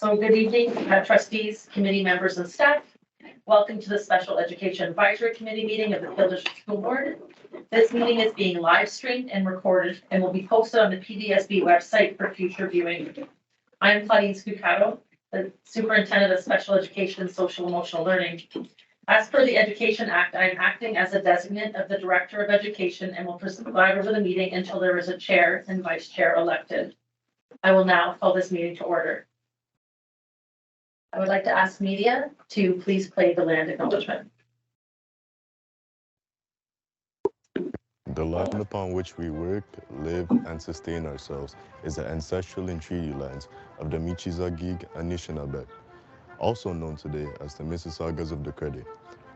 So good evening, trustees, committee members and staff. Welcome to the Special Education Advisory Committee meeting of the Peelschools School Board. This meeting is being live streamed and recorded and will be posted on the PDSB website for future viewing. I am Claudine Scucato, the Superintendent of Special Education and Social Emotional Learning. As per the Education Act, I am acting as a designate of the Director of Education and will preside over the meeting until there is a chair and vice chair elected. I will now call this meeting to order. I would like to ask media to please play the land acknowledgement. The land upon which we work, live, and sustain ourselves is the ancestral and treaty lands of the Michizagig Anishinaabe, also known today as the Mississaugas of the Credit,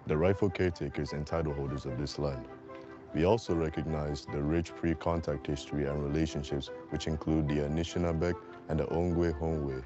the rightful caretakers and title holders of this land. We also recognize the rich pre-contact history and relationships which include the Anishinaabe and the Ongwe Hongwe.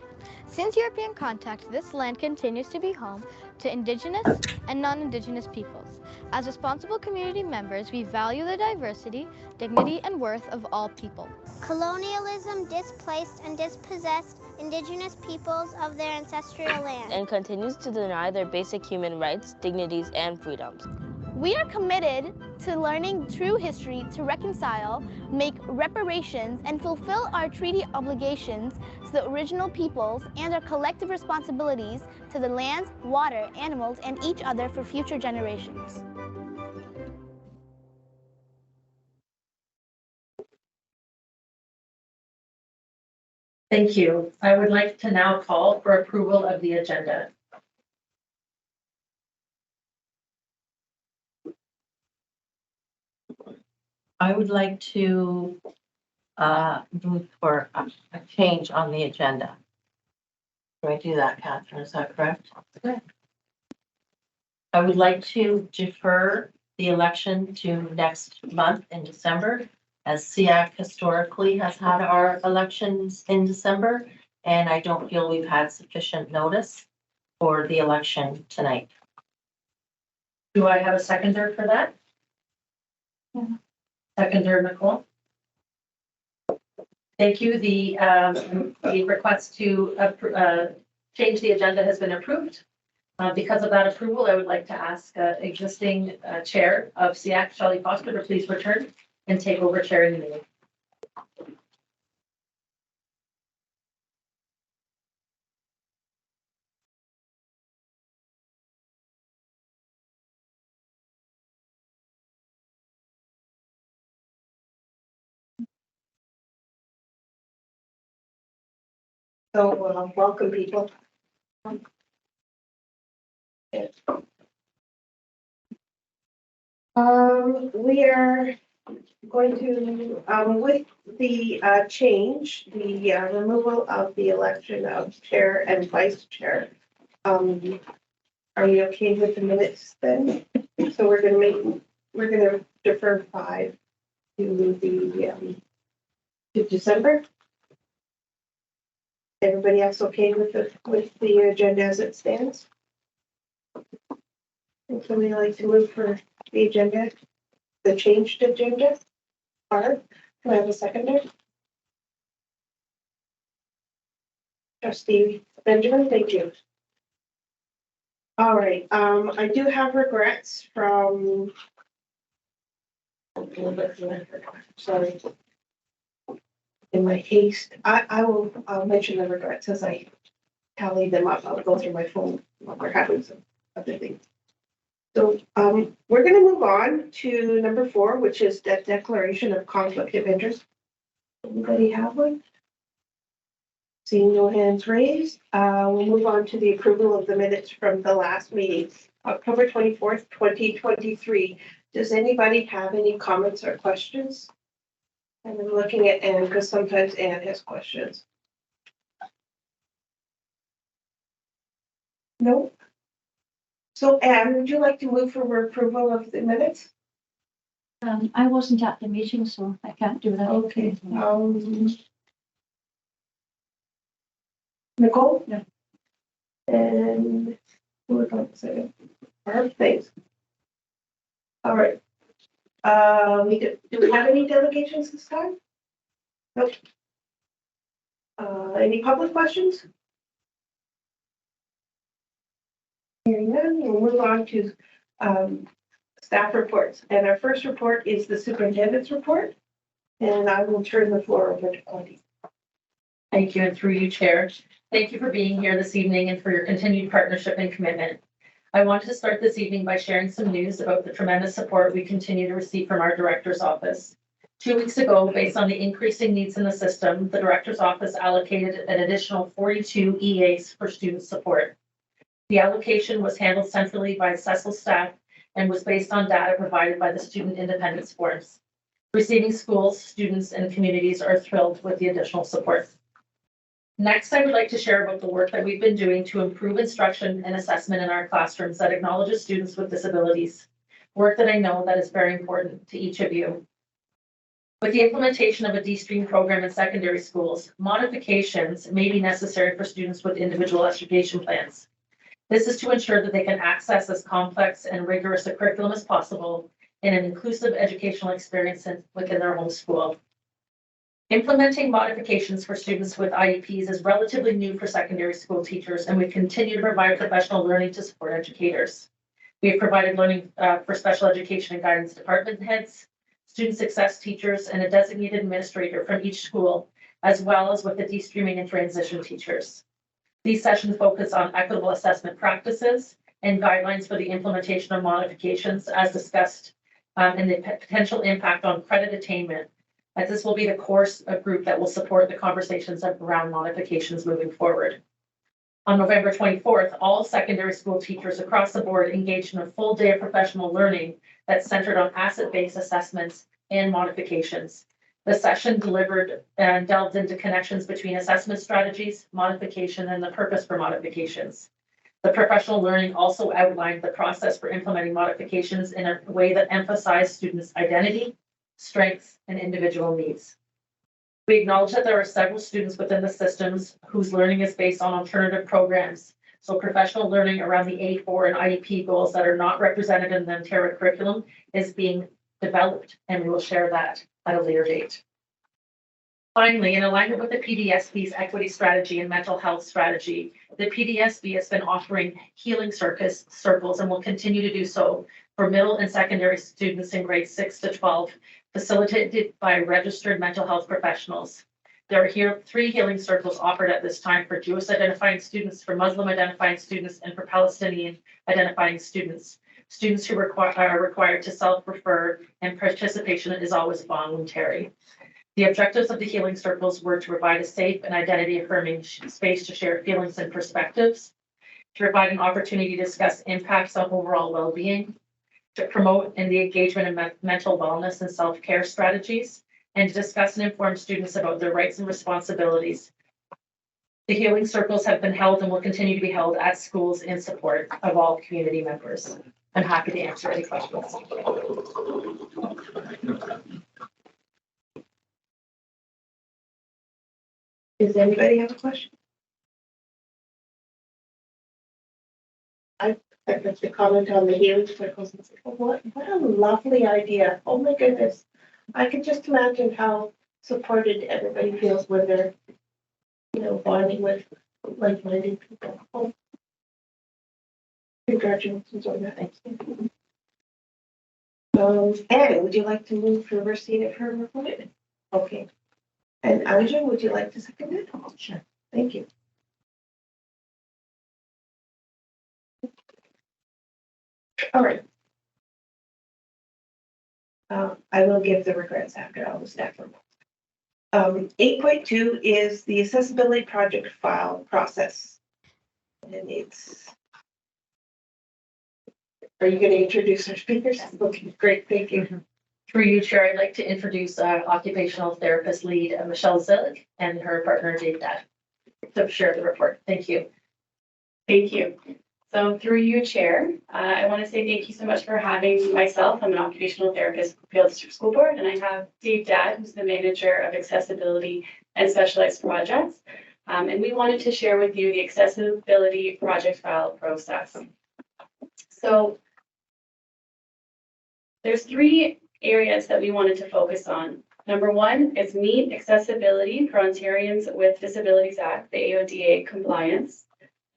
Since European contact, this land continues to be home to Indigenous and non-Indigenous peoples. As responsible community members, we value the diversity, dignity, and worth of all people. Colonialism displaced and dispossessed Indigenous peoples of their ancestral land and continues to deny their basic human rights, dignities, and freedoms. We are committed to learning true history to reconcile, make reparations, and fulfill our treaty obligations to the original peoples and our collective responsibilities to the lands, water, animals, and each other for future generations. Thank you. I would like to now call for approval of the agenda. I would like to move for a change on the agenda. Do I do that, Catherine? Is that correct? Okay. I would like to defer the election to next month in December, as SEAC historically has had our elections in December, and I don't feel we've had sufficient notice for the election tonight. Do I have a seconder for that? Yeah. Seconder, Nicole. Thank you. The request to change the agenda has been approved. Because of that approval, I would like to ask existing chair of SEAC, Shelley Foster, to please return and take over chairing the meeting. So welcome, people. We are going to, with the change, the removal of the election of chair and vice chair. Are we okay with the minutes then? So we're going to defer 5 to the to December. Everybody else okay with the agenda as it stands? Would somebody like to move for the agenda, the changed agenda? Barb, can I have a seconder? Trustee Benjamin, thank you. All right, I do have regrets from, sorry. In my haste, I'll mention the regrets as I tally them up. I'll go through my phone while we're having some other things. So we're going to move on to number 4, which is that declaration of conflict of interest. Anybody have one? Seeing no hands raised, we'll move on to the approval of the minutes from the last meeting, October 24th, 2023. Does anybody have any comments or questions? And I'm looking at Anne because sometimes Anne has questions. No. So Anne, would you like to move for approval of the minutes? I wasn't at the meeting, so I can't do that. Okay. Nicole? No. And who would like to say it? Barb, thanks. All right. Do we have any delegations this time? Nope. Any public questions? Hearing none, we'll move on to staff reports. And our first report is the superintendent's report. And I will turn the floor over to Claudia. Thank you, and through you, Chair. Thank you for being here this evening and for your continued partnership and commitment. I wanted to start this evening by sharing some news about the tremendous support we continue to receive from our Director's Office. 2 weeks ago, based on the increasing needs in the system, the Director's Office allocated an additional 42 EAs for student support. The allocation was handled centrally by CECIL staff and was based on data provided by the Student Independence Forums. Receiving schools, students, and communities are thrilled with the additional support. Next, I would like to share about the work that we've been doing to improve instruction and assessment in our classrooms that acknowledges students with disabilities, work that I know that is very important to each of you. With the implementation of a D-Stream program in secondary schools, modifications may be necessary for students with individual education plans. This is to ensure that they can access as complex and rigorous a curriculum as possible in an inclusive educational experience within their home school. Implementing modifications for students with IEPs is relatively new for secondary school teachers, and we continue to provide professional learning to support educators. We have provided learning for special education and guidance department heads, student success teachers, and a designated administrator from each school, as well as with the de-streaming and transition teachers. These sessions focus on equitable assessment practices and guidelines for the implementation of modifications as discussed and the potential impact on credit attainment, as this will be the course group that will support the conversations around modifications moving forward. On November 24th, all secondary school teachers across the board engaged in a full day of professional learning that centered on asset-based assessments and modifications. The session delivered and delved into connections between assessment strategies, modification, and the purpose for modifications. The professional learning also outlined the process for implementing modifications in a way that emphasized students' identity, strengths, and individual needs. We acknowledge that there are several students within the systems whose learning is based on alternative programs. So professional learning around the A4 and IEP goals that are not represented in the Ontario curriculum is being developed, and we will share that at a later date. Finally, in alignment with the PDSB's equity strategy and mental health strategy, the PDSB has been offering healing circles and will continue to do so for middle and secondary students in grades 6 to 12, facilitated by registered mental health professionals. There are here 3 healing circles offered at this time for Jewish identifying students, for Muslim identifying students, and for Palestinian identifying students. Students who are required to self-refer, and participation is always voluntary. The objectives of the healing circles were to provide a safe and identity-affirming space to share feelings and perspectives, to provide an opportunity to discuss impacts on overall well-being, to promote the engagement in mental wellness and self-care strategies, and to discuss and inform students about their rights and responsibilities. The healing circles have been held and will continue to be held at schools in support of all community members. I'm happy to answer any questions. Does anybody have a question? I'd like to comment on the healing circles and say, oh, what a lovely idea. Oh my goodness. I can just imagine how supported everybody feels when they're, bonding with like-minded people. Oh. Congratulations on that. Thank you. Annie, would you like to move for receipt of her report? Okay. And Anja, would you like to second it? Sure. Thank you. All right. I will give the regrets after all the staff reports. 8.2 is the accessibility project file process. And it's. Are you going to introduce our speakers? Okay, great. Thank you. Through you, Chair, I'd like to introduce occupational therapist lead Michelle Zillig and her partner Dave Dad to share the report. Thank you. Thank you. So through you, Chair, I want to say thank you so much for having myself. I'm an occupational therapist with Peel District School Board, and I have Dave Dad, who's the manager of accessibility and specialized projects. And we wanted to share with you the accessibility project file process. So there's 3 areas that we wanted to focus on. Number 1 is meet accessibility for Ontarians with Disabilities Act, the AODA compliance.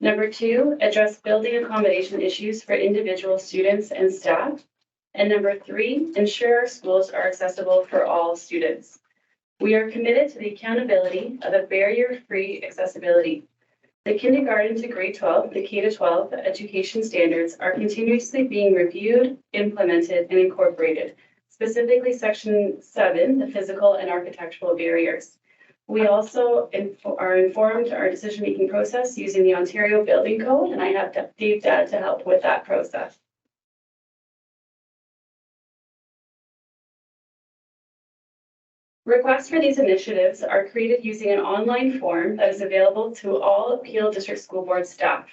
Number 2, address building accommodation issues for individual students and staff. And number 3, ensure our schools are accessible for all students. We are committed to the accountability of a barrier-free accessibility. The kindergarten to grade 12, the K-12 education standards are continuously being reviewed, implemented, and incorporated, specifically Section 7, the physical and architectural barriers. We also are informed our decision-making process using the Ontario Building Code, and I have Dave Dad to help with that process. Requests for these initiatives are created using an online form that is available to all Peel District School Board staff.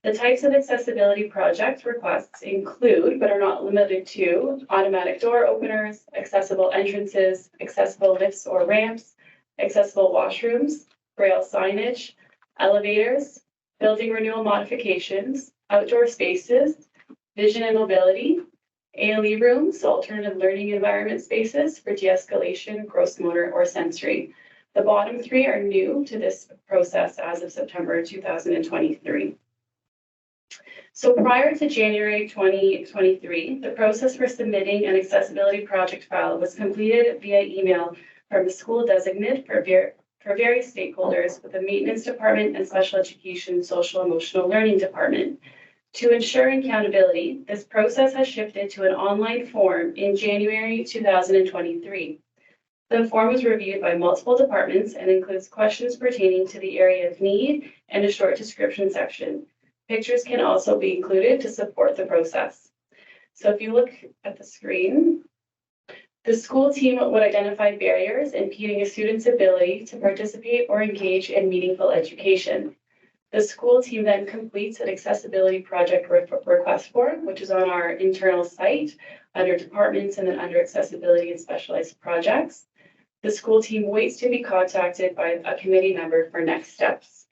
The types of accessibility project requests include, but are not limited to, automatic door openers, accessible entrances, accessible lifts or ramps, accessible washrooms, braille signage, elevators, building renewal modifications, outdoor spaces, vision and mobility, ALE rooms, so alternative learning environment spaces for de-escalation, gross motor, or sensory. The bottom 3 are new to this process as of September 2023. So prior to January 2023, the process for submitting an accessibility project file was completed via email from the school designate for various stakeholders with the maintenance department and special education social emotional learning department. To ensure accountability, this process has shifted to an online form in January 2023. The form was reviewed by multiple departments and includes questions pertaining to the area of need and a short description section. Pictures can also be included to support the process. So if you look at the screen, the school team would identify barriers impeding a student's ability to participate or engage in meaningful education. The school team then completes an accessibility project request form, which is on our internal site under departments and then under accessibility and specialized projects. The school team waits to be contacted by a committee member for next steps.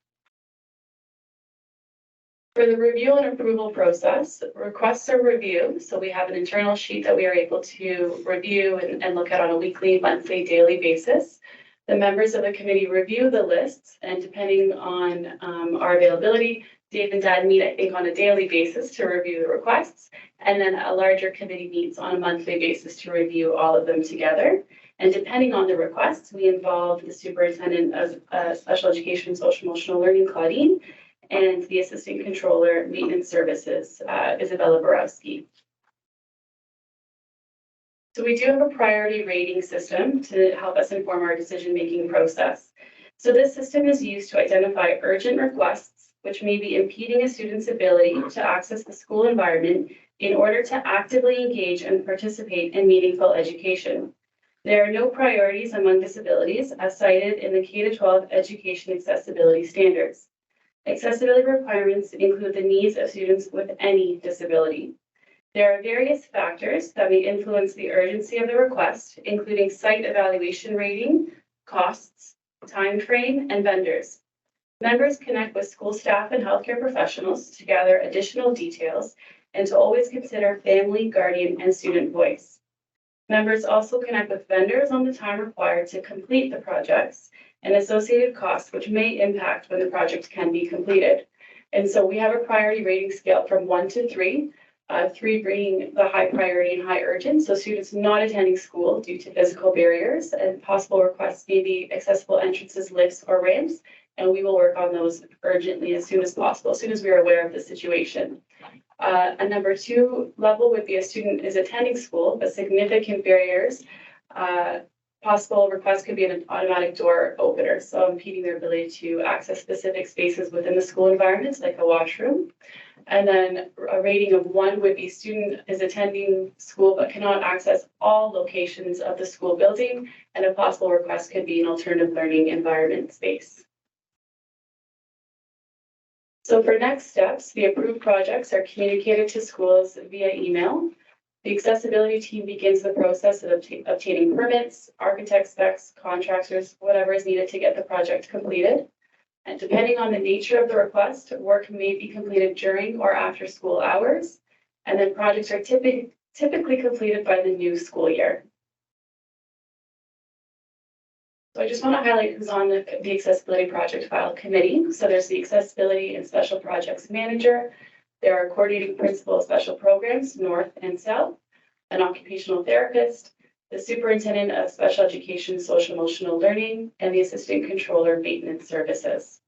For the review and approval process, requests are reviewed. So we have an internal sheet that we are able to review and look at on a weekly, monthly, daily basis. The members of the committee review the lists, and depending on our availability, Dave and Dad meet, I think, on a daily basis to review the requests, and then a larger committee meets on a monthly basis to review all of them together. And depending on the requests, we involve the superintendent of special education, social emotional learning, Claudine, and the assistant controller, maintenance services, Isabella Borowski. So we do have a priority rating system to help us inform our decision-making process. So this system is used to identify urgent requests, which may be impeding a student's ability to access the school environment in order to actively engage and participate in meaningful education. There are no priorities among disabilities as cited in the K-12 education accessibility standards. Accessibility requirements include the needs of students with any disability. There are various factors that may influence the urgency of the request, including site evaluation rating, costs, time frame, and vendors. Members connect with school staff and healthcare professionals to gather additional details and to always consider family, guardian, and student voice. Members also connect with vendors on the time required to complete the projects and associated costs, which may impact when the project can be completed. And so we have a priority rating scale from 1 to 3. 3 being the high priority and high urgent, so students not attending school due to physical barriers, and possible requests may be accessible entrances, lifts, or ramps, and we will work on those urgently as soon as possible, as soon as we are aware of the situation. A number 2 level would be a student is attending school, but significant barriers. Possible requests could be an automatic door opener, so impeding their ability to access specific spaces within the school environments, like a washroom. And then a rating of 1 would be student is attending school but cannot access all locations of the school building, and a possible request could be an alternative learning environment space. So for next steps, the approved projects are communicated to schools via email. The accessibility team begins the process of obtaining permits, architect specs, contractors, whatever is needed to get the project completed. And depending on the nature of the request, work may be completed during or after school hours. And then projects are typically completed by the new school year. So I just want to highlight who's on the accessibility project file committee. So there's the accessibility and special projects manager. There are coordinating principal of special programs, north and south, an occupational therapist, the superintendent of special education, social emotional learning, and the assistant controller maintenance services.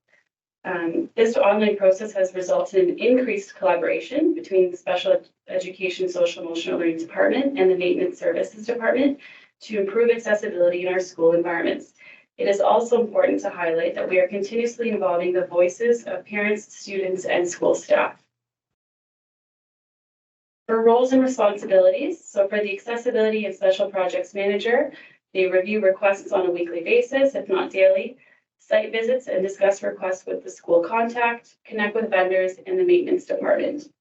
This online process has resulted in increased collaboration between the special education, social emotional learning department and the maintenance services department to improve accessibility in our school environments. It is also important to highlight that we are continuously involving the voices of parents, students, and school staff. For roles and responsibilities, so for the accessibility and special projects manager, they review requests on a weekly basis, if not daily, site visits and discuss requests with the school contact, connect with vendors and the maintenance department.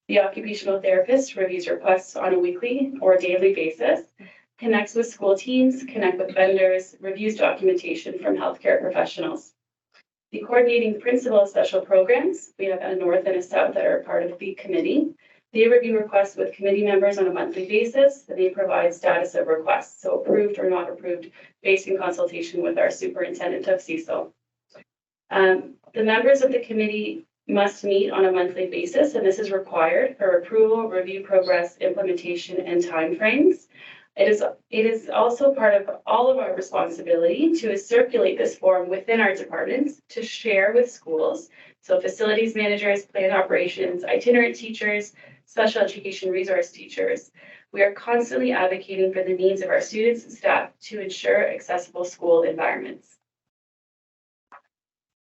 The occupational therapist reviews requests on a weekly or daily basis, connects with school teams, connect with vendors, reviews documentation from healthcare professionals. The coordinating principal of special programs, we have a north and a south that are part of the committee. They review requests with committee members on a monthly basis, and they provide status of requests, so approved or not approved, based in consultation with our superintendent of CESO. The members of the committee must meet on a monthly basis, and this is required for approval, review progress, implementation, and timeframes. It is also part of all of our responsibility to circulate this form within our departments to share with schools. So facilities managers, plan operations, itinerant teachers, special education resource teachers. We are constantly advocating for the needs of our students and staff to ensure accessible school environments.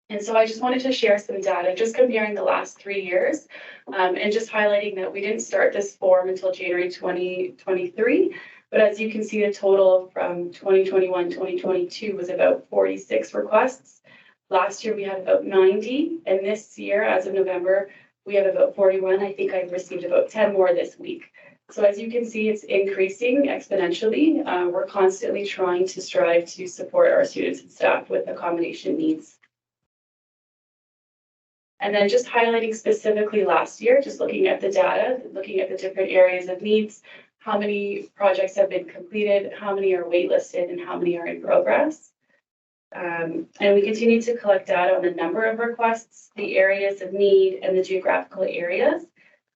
And so I just wanted to share some data, just comparing the last 3 years, and just highlighting that we didn't start this form until January 2023. But as you can see, the total from 2021, 2022 was about 46 requests. Last year we had about 90, and this year, as of November, we have about 41. I think I've received about 10 more this week. So as you can see, it's increasing exponentially. We're constantly trying to strive to support our students and staff with accommodation needs. And then just highlighting specifically last year, just looking at the data, looking at the different areas of needs, how many projects have been completed, how many are waitlisted, and how many are in progress. And we continue to collect data on the number of requests, the areas of need, and the geographical areas.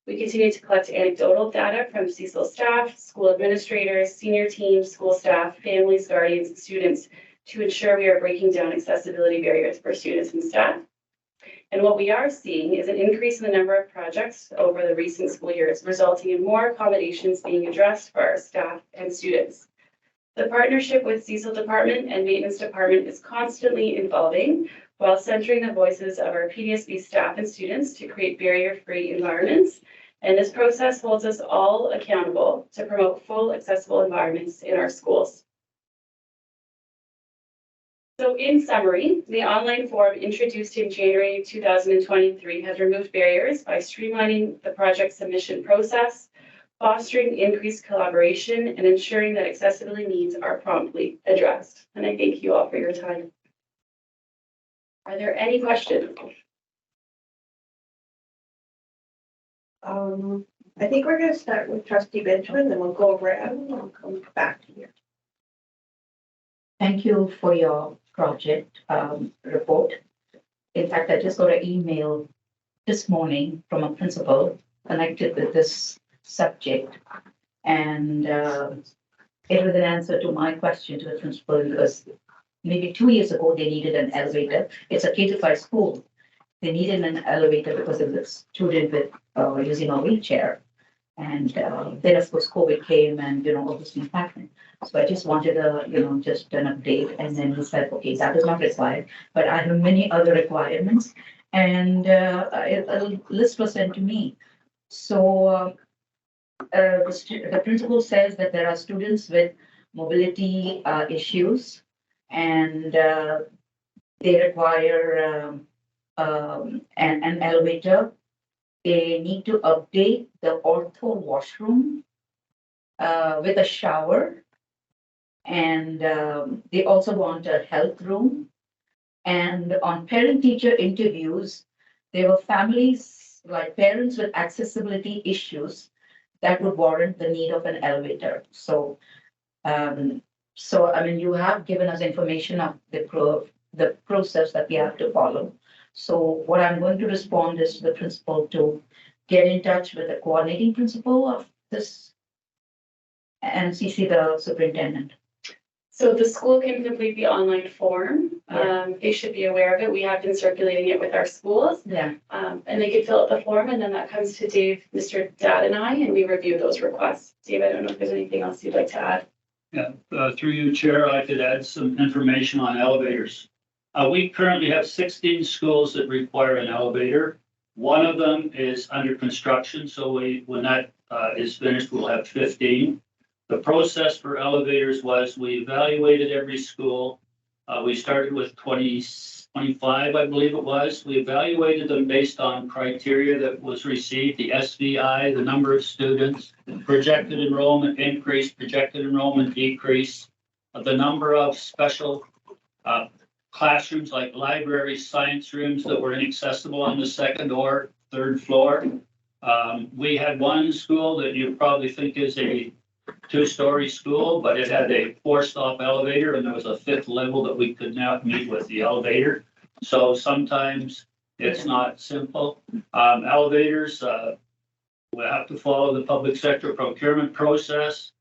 We continue to collect anecdotal data from CECL staff, school administrators, senior teams, school staff, families, guardians, and students to ensure we are breaking down accessibility barriers for students and staff. And what we are seeing is an increase in the number of projects over the recent school years, resulting in more accommodations being addressed for our staff and students. The partnership with CECL department and maintenance department is constantly evolving while centering the voices of our PDSB staff and students to create barrier-free environments. And this process holds us all accountable to promote full accessible environments in our schools. So in summary, the online form introduced in January 2023 has removed barriers by streamlining the project submission process, fostering increased collaboration, and ensuring that accessibility needs are promptly addressed. And I thank you all for your time. Are there any questions? I think we're gonna start with Trustee Benjamin, then we'll go around and we'll come back here. Thank you for your project report. In fact, I just got an email this morning from a principal connected with this subject. And it was an answer to my question to the principal, because maybe 2 years ago, they needed an elevator. It's a K-5 school. They needed an elevator because of the student with using a wheelchair. And then of course COVID came and all this things happened. So I just wanted just an update, and then he said, okay, that is not required, but I have many other requirements, and a list was sent to me. So the principal says that there are students with mobility issues, and they require an elevator. They need to update the ortho washroom with a shower. And they also want a health room. And on parent-teacher interviews, there were families, like parents with accessibility issues, that would warrant the need of an elevator. So So, I mean, you have given us information of the process that we have to follow. So what I'm going to respond is to the principal to get in touch with the coordinating principal of this and CC the superintendent. So the school can complete the online form. They should be aware of it. We have been circulating it with our schools. Yeah. And they can fill out the form and then that comes to Dave, Mr. Dad and I, and we review those requests. Dave, I don't know if there's anything else you'd like to add. Yeah, through you, Chair, I could add some information on elevators. We currently have 16 schools that require an elevator. One of them is under construction, so when that is finished, we'll have 15. The process for elevators was we evaluated every school. We started with 25, I believe it was. We evaluated them based on criteria that was received, the SVI, the number of students, projected enrollment increase, projected enrollment decrease, the number of special classrooms like libraries, science rooms that were inaccessible on the second or third floor. We had one school that you probably think is a two-story school, but it had a 4-stop elevator and there was a 5th level that we could not meet with the elevator. So sometimes it's not simple. Elevators, we have to follow the public sector procurement process.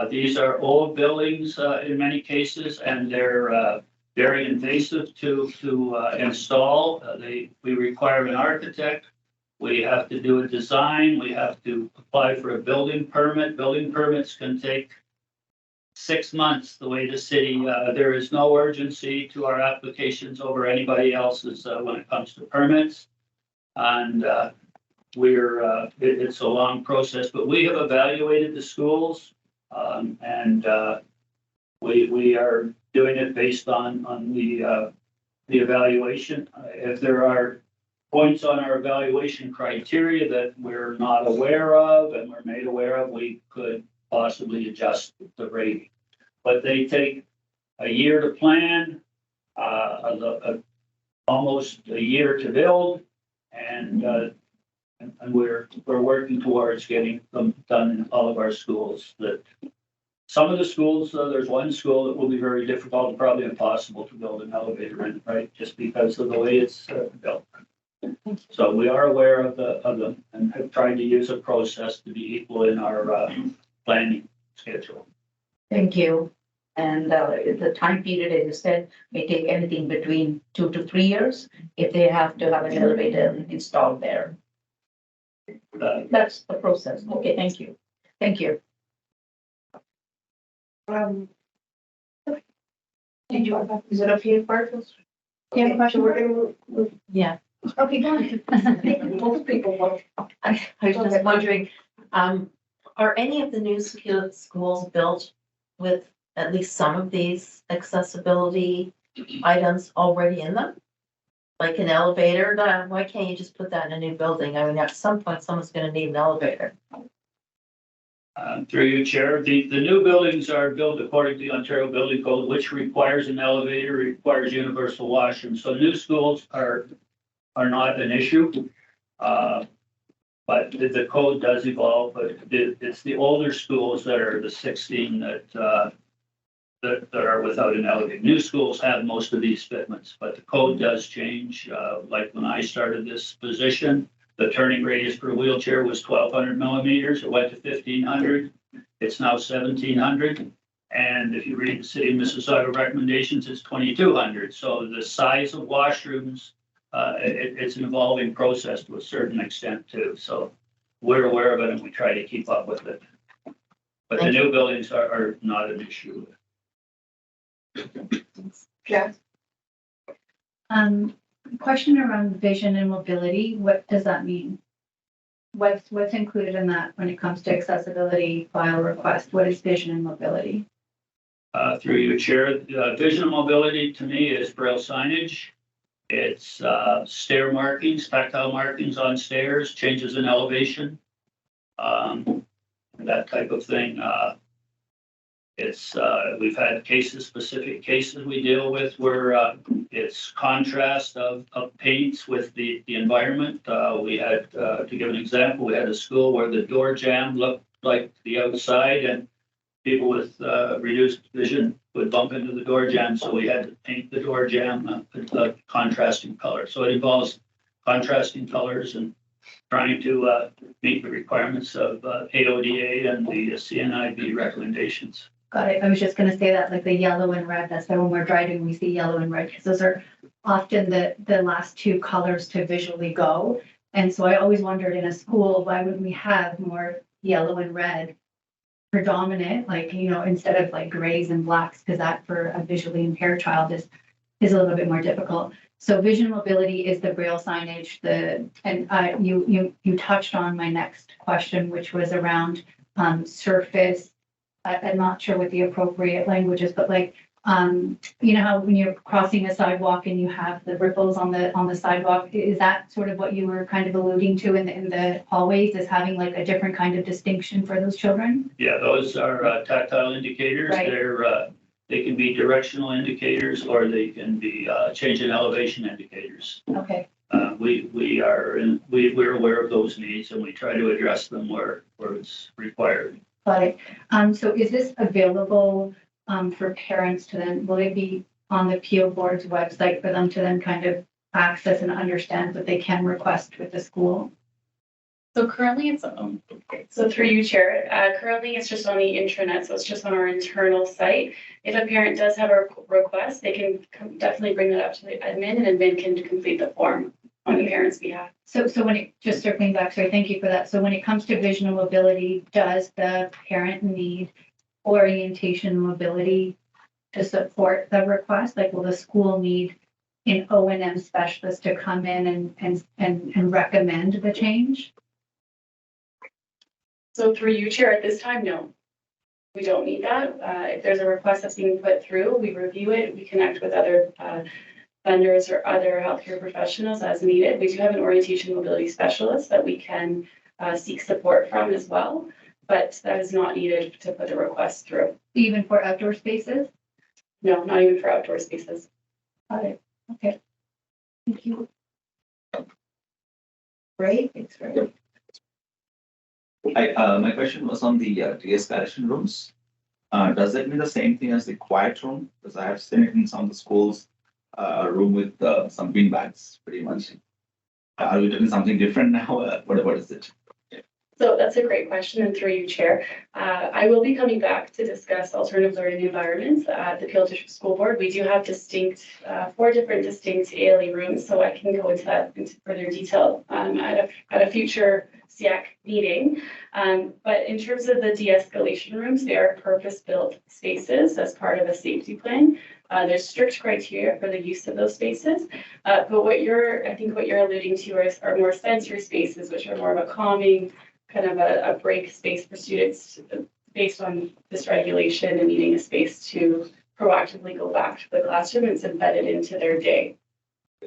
These are old buildings in many cases, and they're very invasive to install. We require an architect. We have to do a design. We have to apply for a building permit. Building permits can take 6 months the way the city, there is no urgency to our applications over anybody else's when it comes to permits. And it's a long process, but we have evaluated the schools and we are doing it based on the evaluation. If there are points on our evaluation criteria that we're not aware of and we're made aware of, we could possibly adjust the rate. But they take a year to plan, almost a year to build, and we're working towards getting them done in all of our schools. That some of the schools, there's one school that will be very difficult and probably impossible to build an elevator in, right? Just because of the way it's built. So we are aware of them and have tried to use a process to be equal in our planning schedule. Thank you. And the time period, as you said, may take anything between 2 to 3 years if they have to have an elevator installed there. That's the process. Okay, thank you. Thank you. Did you, is it okay, Bartles? Do you have a question? So we're gonna move. Yeah. Okay, go ahead. Most people will. I was just wondering, are any of the new schools built with at least some of these accessibility items already in them? Like an elevator, why can't you just put that in a new building? I mean, at some point, someone's gonna need an elevator. Through you, Chair, the new buildings are built according to the Ontario Building Code, which requires an elevator, requires universal washrooms. So new schools are not an issue. But the code does evolve, but it's the older schools that are the 16 that are without an elevator. New schools have most of these fitments, but the code does change. Like when I started this position, the turning radius for a wheelchair was 1,200 millimeters. It went to 1,500. It's now 1,700. And if you read the City of Mississauga recommendations, it's 2,200. So the size of washrooms, it's an evolving process to a certain extent too. So we're aware of it and we try to keep up with it. But the new buildings are not an issue. Yeah. Question around vision and mobility. What does that mean? What's included in that when it comes to accessibility file request? What is vision and mobility? Through you, Chair, vision and mobility to me is braille signage. It's stair markings, tactile markings on stairs, changes in elevation, that type of thing. We've had specific cases we deal with where it's contrast of paints with the environment. We had, to give an example, we had a school where the door jamb looked like the outside and people with reduced vision would bump into the door jamb, so we had to paint the door jamb a contrasting color. So it involves contrasting colors and trying to meet the requirements of AODA and the CNIB recommendations. Got it. I was just gonna say that, like the yellow and red, that's why when we're driving, we see yellow and red, because those are often the last two colors to visually go. And so I always wondered in a school, why would we have more yellow and red predominant, like, you know, instead of like grays and blacks, because that for a visually impaired child is a little bit more difficult. So vision mobility is the braille signage, you touched on my next question, which was around surface. I'm not sure what the appropriate language is, but like, you know how when you're crossing a sidewalk and you have the ripples on the sidewalk, is that sort of what you were kind of alluding to in the hallways, is having like a different kind of distinction for those children? Yeah, those are tactile indicators. Right. They can be directional indicators, or they can be change in elevation indicators. Okay. We're aware of those needs, and we try to address them where it's required. Got it. So is this available for parents to then, will it be on the Peel Board's website for them to then kind of access and understand what they can request with the school? So currently it's, so through you, Chair, currently it's just on the intranet, so it's just on our internal site. If a parent does have a request, they can definitely bring that up to the admin, and admin can complete the form on the parent's behalf. So when it, just circling back, sorry, thank you for that. So when it comes to visual mobility, does the parent need orientation mobility to support the request? Like, will the school need an O&M specialist to come in and recommend the change? So through you, Chair, at this time, no. We don't need that. If there's a request that's being put through, we review it, we connect with other vendors or other healthcare professionals as needed. We do have an orientation mobility specialist that we can seek support from as well, but that is not needed to put the request through. Even for outdoor spaces? No, not even for outdoor spaces. Got it. Okay. Thank you. Great, thanks for it. My question was on the de-escalation rooms. Does that mean the same thing as the quiet room? Because I have seen it in some of the schools, a room with some bean bags, pretty much. Are we doing something different now? What is it? So that's a great question, and through you, Chair. I will be coming back to discuss alternative learning environments at the Peel District School Board. We do have four different distinct ALE rooms, so I can go into that into further detail at a future SEAC meeting. But in terms of the de-escalation rooms, they are purpose-built spaces as part of a safety plan. There's strict criteria for the use of those spaces. But I think what you're alluding to are more sensory spaces, which are more of a calming, kind of a break space for students based on this regulation and needing a space to proactively go back to the classroom. It's embedded into their day.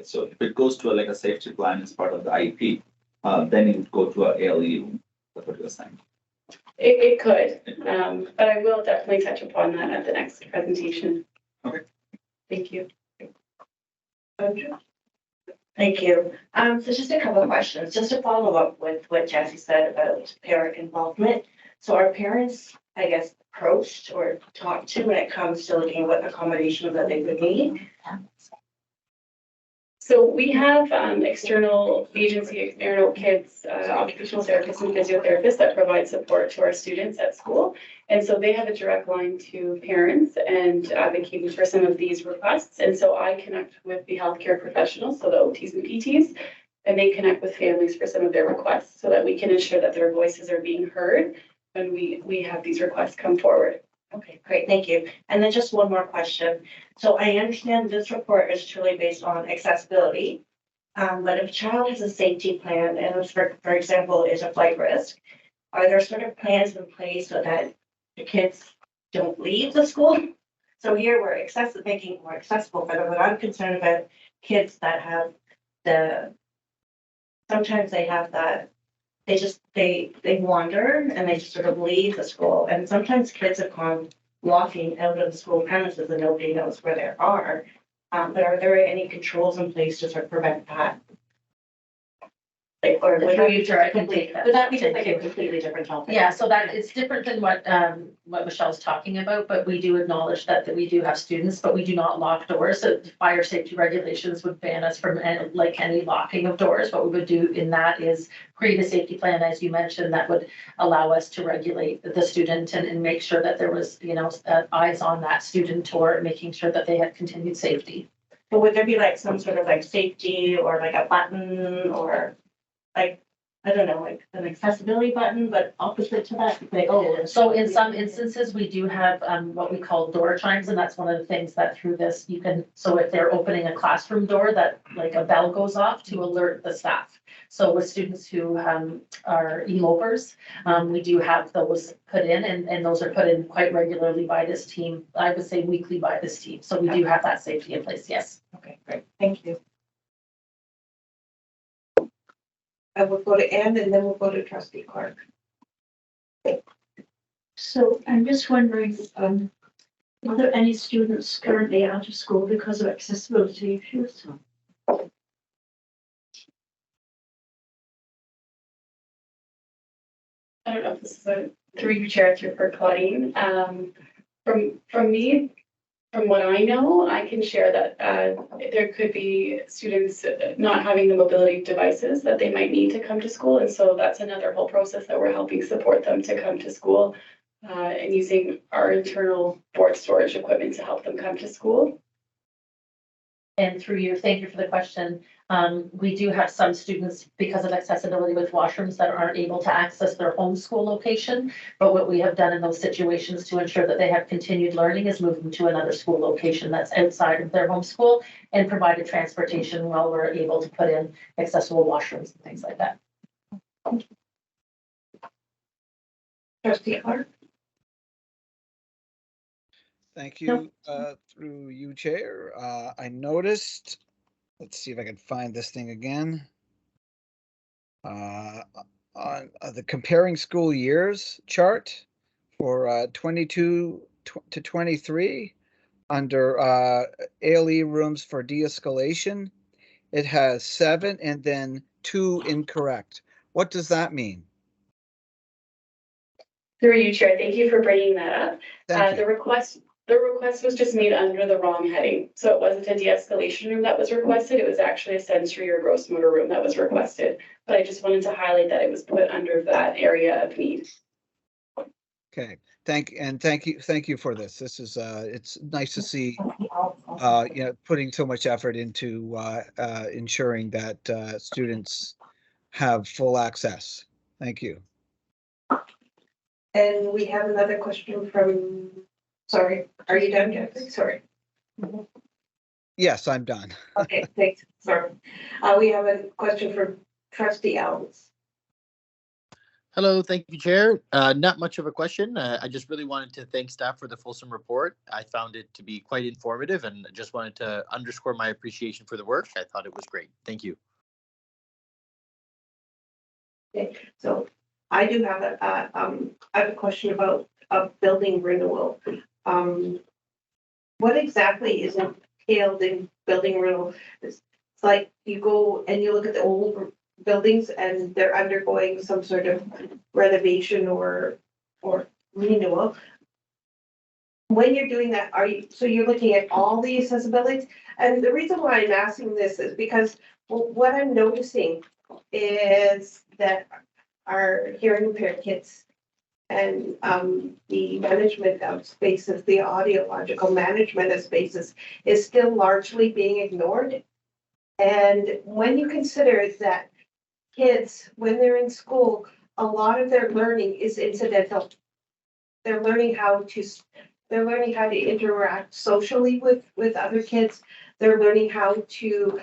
So if it goes to like a safety plan as part of the IEP, then it would go to a ALE room. That's what you're saying. It could, but I will definitely touch upon that at the next presentation. Okay. Thank you. Thank you. So just a couple of questions, just to follow up with what Jessie said about parent involvement. So are parents, I guess, approached or talked to when it comes to looking at what accommodations that they would need? So we have external kids, occupational therapists and physiotherapists that provide support to our students at school. And so they have a direct line to parents and advocating for some of these requests. And so I connect with the healthcare professionals, so the OTs and PTs, and they connect with families for some of their requests so that we can ensure that their voices are being heard when we have these requests come forward. Okay, great, thank you. And then just one more question. So I understand this report is truly based on accessibility, but if a child has a safety plan and for example, is a flight risk, are there sort of plans in place so that the kids don't leave the school? So here we're making it more accessible for them, but I'm concerned about kids that have sometimes they have that, they wander and they just sort of leave the school. And sometimes kids have gone walking out of the school premises and nobody knows where they are. But are there any controls in place to sort of prevent that? Like, or would Through you, Chair, I can take that. would that be just Thank like you. a completely different topic? Yeah, so that it's different than what Michelle's talking about, but we do acknowledge that we do have students, but we do not lock doors. So fire safety regulations would ban us from like any locking of doors. What we would do in that is create a safety plan, as you mentioned, that would allow us to regulate the student and make sure that there was, eyes on that student or making sure that they had continued safety. But would there be like some sort of like safety or like a button or like, I don't know, like an accessibility button, but opposite to that, like, oh. So in some instances, we do have what we call door chimes, and that's one of the things that through this you can, so if they're opening a classroom door, that like a bell goes off to alert the staff. So with students who are elopers, we do have those put in, and those are put in quite regularly by this team. I would say weekly by this team. So we do have that safety in place, yes. Okay, great, thank you. I will go to Ann and then we'll go to trustee Clark. So I'm just wondering, are there any students currently out of school because of accessibility issues? I don't know if this is a through you, Chair, through for Claudine. From me, from what I know, I can share that there could be students not having the mobility devices that they might need to come to school. And so that's another whole process that we're helping support them to come to school and using our internal board storage equipment to help them come to school. And through you, thank you for the question. We do have some students, because of accessibility with washrooms, that aren't able to access their home school location. But what we have done in those situations to ensure that they have continued learning is move them to another school location that's outside of their home school and provided transportation while we're able to put in accessible washrooms and things like that. Trustee Clark. Thank you, through you, Chair. I noticed, let's see if I can find this thing again. On the comparing school years chart for 22 to 23, under ALE rooms for de-escalation, it has 7 and then 2 incorrect. What does that mean? Through you, Chair, thank you for bringing that up. Thank you. The request was just made under the wrong heading. So it wasn't a de-escalation room that was requested. It was actually a sensory or gross motor room that was requested. But I just wanted to highlight that it was put under that area of need. Okay, thank you for this. This is it's nice to see putting so much effort into ensuring that students have full access. Thank you. And we have another question from, sorry, are you done, Jeffrey? Sorry. Yes, I'm done. Okay, thanks. Sorry. We have a question from trustee Elms. Hello, thank you, Chair. Not much of a question. I just really wanted to thank staff for the fulsome report. I found it to be quite informative and just wanted to underscore my appreciation for the work. I thought it was great. Thank you. Okay, so I do have I have a question about a building renewal. What exactly is entailed in building renewal? It's like you go and you look at the old buildings and they're undergoing some sort of renovation or renewal. When you're doing that, you're looking at all the accessibilities? And the reason why I'm asking this is because what I'm noticing is that our hearing impaired kids and the management of spaces, the audiological management of spaces is still largely being ignored. And when you consider that kids, when they're in school, a lot of their learning is incidental. They're learning how to interact socially with other kids. They're learning how to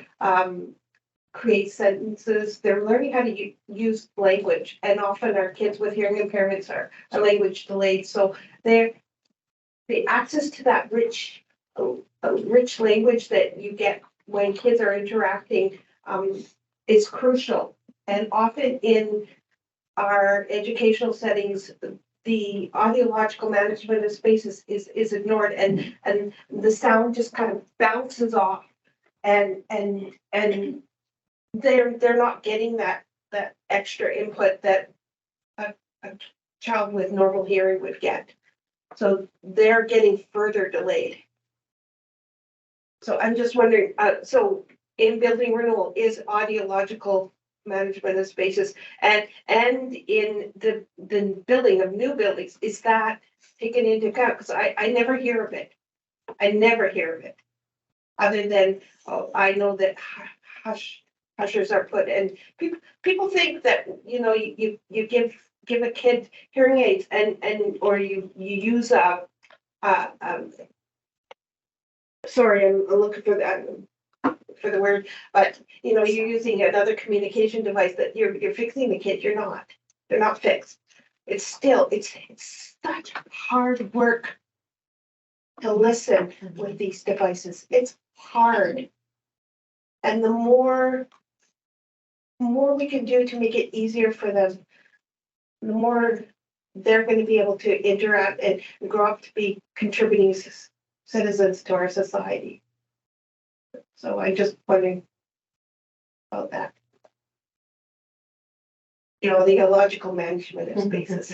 create sentences. They're learning how to use language, and often our kids with hearing impairments are language delayed. So the access to that rich language that you get when kids are interacting is crucial. And often in our educational settings, the audiological management of spaces is ignored, and the sound just kind of bounces off, and they're not getting that that extra input that a child with normal hearing would get. So they're getting further delayed. So I'm just wondering, so in building renewal, is audiological management of spaces and in the building of new buildings, is that taken into account? Because I never hear of it. I never hear of it. Other than, oh, I know that hushers are put, and people think that, you know, you give a kid hearing aids and or you use sorry, I'm looking for that, for the word, but you know, you're using another communication device that you're fixing the kid. You're not. They're not fixed. It's still, it's such hard work to listen with these devices. It's hard. And the more we can do to make it easier for them, the more they're going to be able to interact and grow up to be contributing citizens to our society. So I just wondering about that. You know, the illogical management of spaces.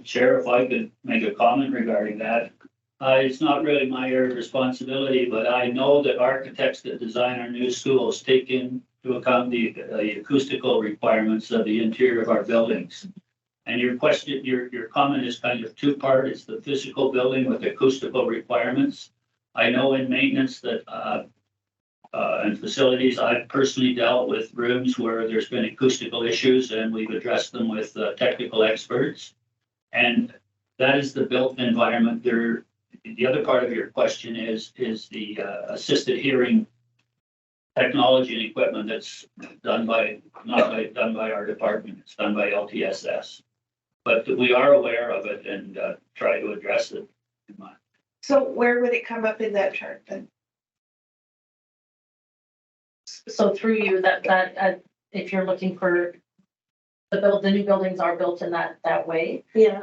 Chair, if I could make a comment regarding that. It's not really my area of responsibility, but I know that architects that design our new schools take into account the acoustical requirements of the interior of our buildings. And your question, your comment is kind of two-part. It's the physical building with acoustical requirements. I know in maintenance that and facilities, I've personally dealt with rooms where there's been acoustical issues, and we've addressed them with technical experts. And that is the built environment. The other part of your question is the assisted hearing technology and equipment that's done by done by our department. It's done by LTSS. But we are aware of it and try to address it. So where would it come up in that chart then? So through you, that if you're looking for the new buildings are built in that way. Yeah.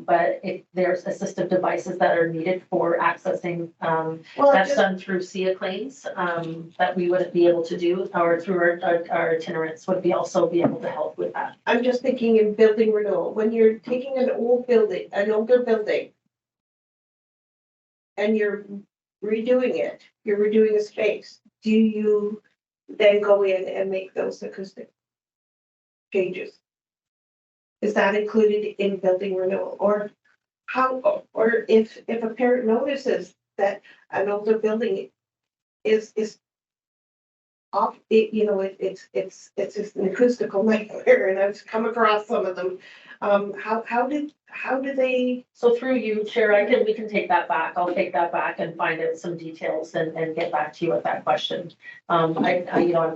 But if there's assistive devices that are needed for accessing, Well, that's done through SEAC claims, that we wouldn't be able to do, or through our itinerants would be also be able to help with that. I'm just thinking in building renewal, when you're taking an older building, and you're redoing it, you're redoing a space, do you then go in and make those acoustic changes? Is that included in building renewal, or how, or if a parent notices that an older building is off, you know, it's just an acoustical nightmare, and I've come across some of them. How do they? So through you, Chair, we can take that back. I'll take that back and find out some details and get back to you with that question. I'm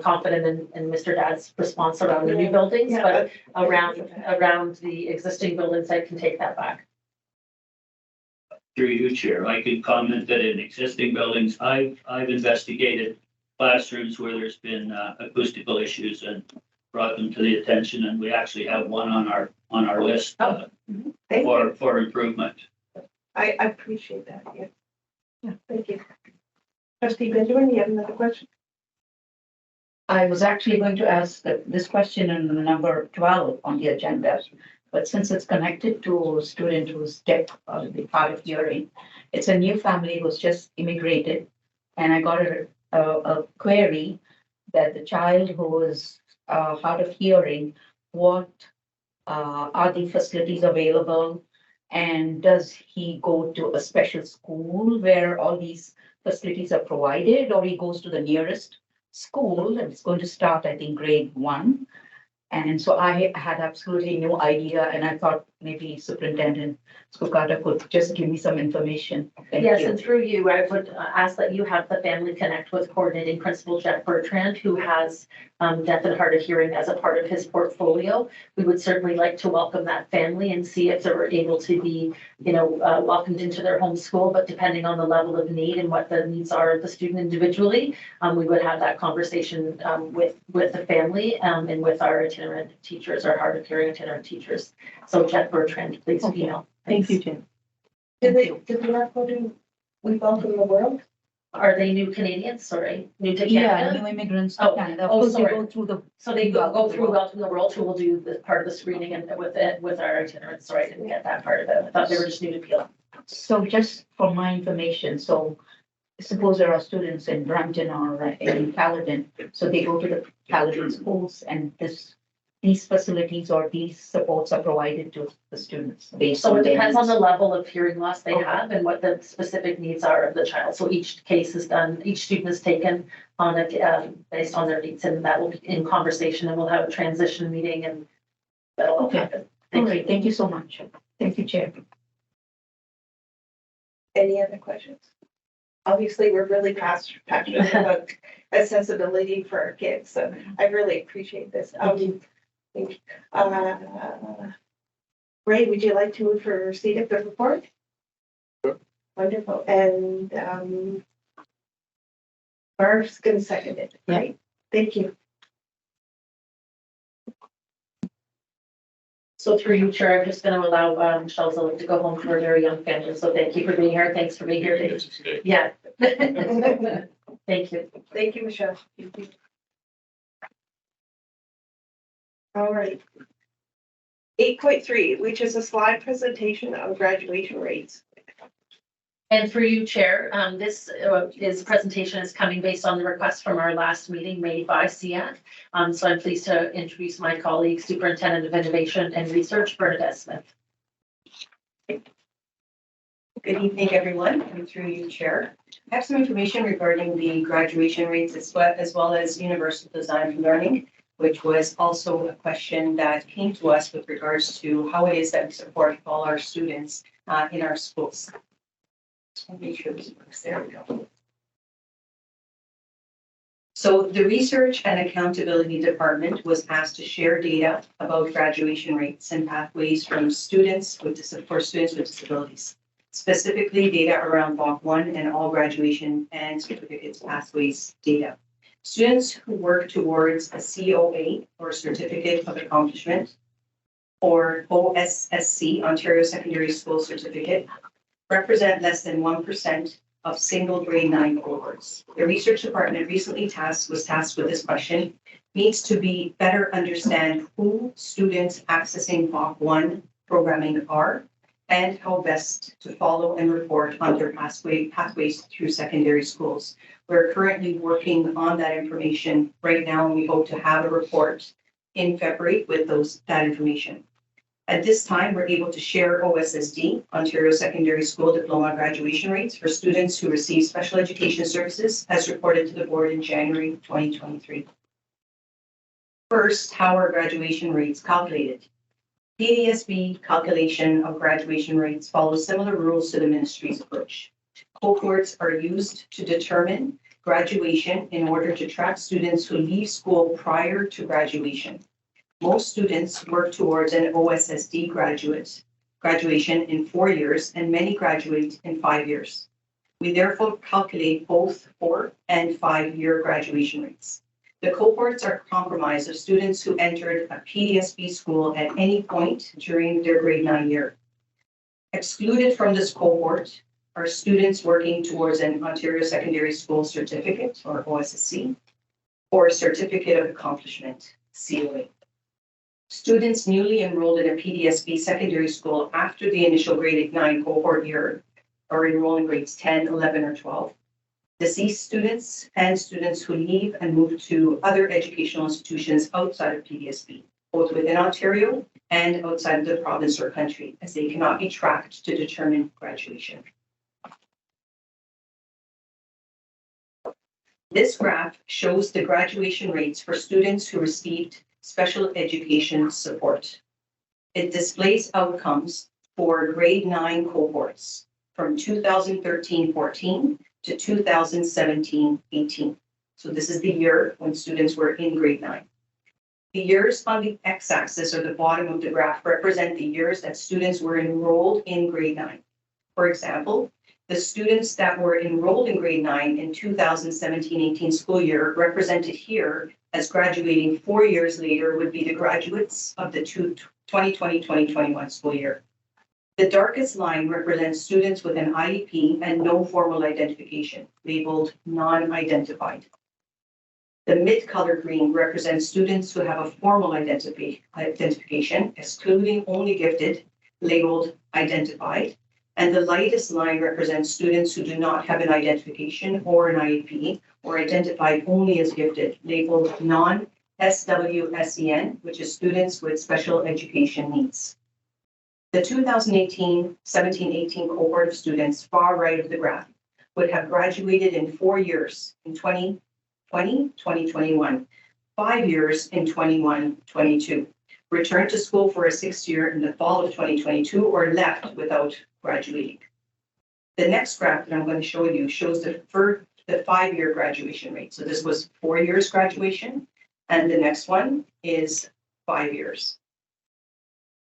confident in Mr. Dad's response around the new buildings, but around the existing buildings, I can take that back. Through you, Chair, I could comment that in existing buildings, I've investigated classrooms where there's been acoustical issues and brought them to the attention, and we actually have one on our list for improvement. I appreciate that. Yeah, thank you. Trustee Benjamin, you have another question? I was actually going to ask this question in number 12 on the agenda, but since it's connected to a student who's deaf or the hard of hearing, it's a new family who's just immigrated, and I got a query that the child who is hard of hearing, what are the facilities available, and does he go to a special school where all these facilities are provided, or he goes to the nearest school, and it's going to start, I think, grade 1. And so I had absolutely no idea, and I thought maybe Superintendent Skukata could just give me some information. Thank Yes, you. and through you, I would ask that you have the family connect with coordinating principal Jeff Bertrand, who has deaf and hard of hearing as a part of his portfolio. We would certainly like to welcome that family and see if they're able to be, welcomed into their home school, but depending on the level of need and what the needs are of the student individually, we would have that conversation with the family and with our itinerant teachers, our hard of hearing itinerant teachers. So Jeff Bertrand, please email. Thank you, Jim. Did they not go to We Welcome the World? Are they new Canadians, sorry, new to Yeah, Canada? new immigrants to Oh, Canada. Of oh, course, they sorry. go through the. So they go through out in the world who will do the part of the screening and with it, with our itinerant, sorry, I didn't get that part of it, I thought they were just new to Peel. So just for my information, so suppose there are students in Brampton or in Caledon, so they go to the Caledon schools and these facilities or these supports are provided to the students based So on it their depends on the needs. level of hearing loss they have and what the specific needs are of the child. So each case is done, each student is taken on a, based on their needs, and that will be in conversation, and we'll have a transition meeting and that'll all happen. All right, thank you so much. Thank you, Chair. Any other questions? Obviously, we're really passionate about accessibility for our kids, so I really appreciate this. Ray, would you like to proceed with the report? Sure. Wonderful, and Barb's gonna second it, right? Thank you. So through you, Chair, I'm just going to allow Michelle to go home to her very young family. So thank you for being here. Thanks for being here, Dave. Yeah. Thank you. Thank you, Michelle. All right. 8.3, which is a slide presentation of graduation rates. And through you, Chair, this presentation is coming based on the request from our last meeting made by SEAC. So I'm pleased to introduce my colleague, Superintendent of Innovation and Research, Bernadette Smith. Good evening, everyone, and through you, Chair. I have some information regarding the graduation rates as well as universal design for learning, which was also a question that came to us with regards to how it is that we support all our students in our schools. Just make sure this works. There we go. So the Research and Accountability Department was asked to share data about graduation rates and pathways from students for students with disabilities. Specifically, data around Block 1 and all graduation and certificates pathways data. Students who work towards a COA, or Certificate of Accomplishment, or OSSC, Ontario Secondary School Certificate, represent less than 1% of single grade 9 cohorts. The research department recently was tasked with this question, needs to be better understand who students accessing Block 1 programming are, and how best to follow and report on their pathways through secondary schools. We're currently working on that information right now, and we hope to have a report in February with that information. At this time, we're able to share OSSD, Ontario Secondary School Diploma graduation rates for students who receive special education services as reported to the board in January 2023. First, how are graduation rates calculated? PDSB calculation of graduation rates follows similar rules to the ministry's approach. Cohorts are used to determine graduation in order to track students who leave school prior to graduation. Most students work towards an OSSD graduation in 4 years, and many graduate in 5 years. We therefore calculate both 4 and 5 year graduation rates. The cohorts are comprised of students who entered a PDSB school at any point during their grade 9 year. Excluded from this cohort are students working towards an Ontario Secondary School Certificate, or OSSC, or Certificate of Accomplishment, COA. Students newly enrolled in a PDSB secondary school after the initial grade 9 cohort year are enrolled in grades 10, 11, or 12. Deceased students and students who leave and move to other educational institutions outside of PDSB, both within Ontario and outside of the province or country, as they cannot be tracked to determine graduation. This graph shows the graduation rates for students who received special education support. It displays outcomes for grade 9 cohorts from 2013-14 to 2017-18. So this is the year when students were in grade 9. The years on the x-axis or the bottom of the graph represent the years that students were enrolled in grade 9. For example, the students that were enrolled in grade 9 in 2017-18 school year represented here as graduating 4 years later would be the graduates of the 2020-2021 school year. The darkest line represents students with an IEP and no formal identification, labeled non-identified. The mid-color green represents students who have a formal identification, excluding only gifted, labeled identified. And the lightest line represents students who do not have an identification or an IEP, or identified only as gifted, labeled non-SWSEN, which is students with special education needs. The 2017-18 cohort of students, far right of the graph, would have graduated in 4 years in 2020, 2021, 5 years in 21-22, returned to school for a 6th year in the fall of 2022, or left without graduating. The next graph that I'm going to show you shows the 5-year graduation rate. So this was 4 years graduation, and the next one is 5 years.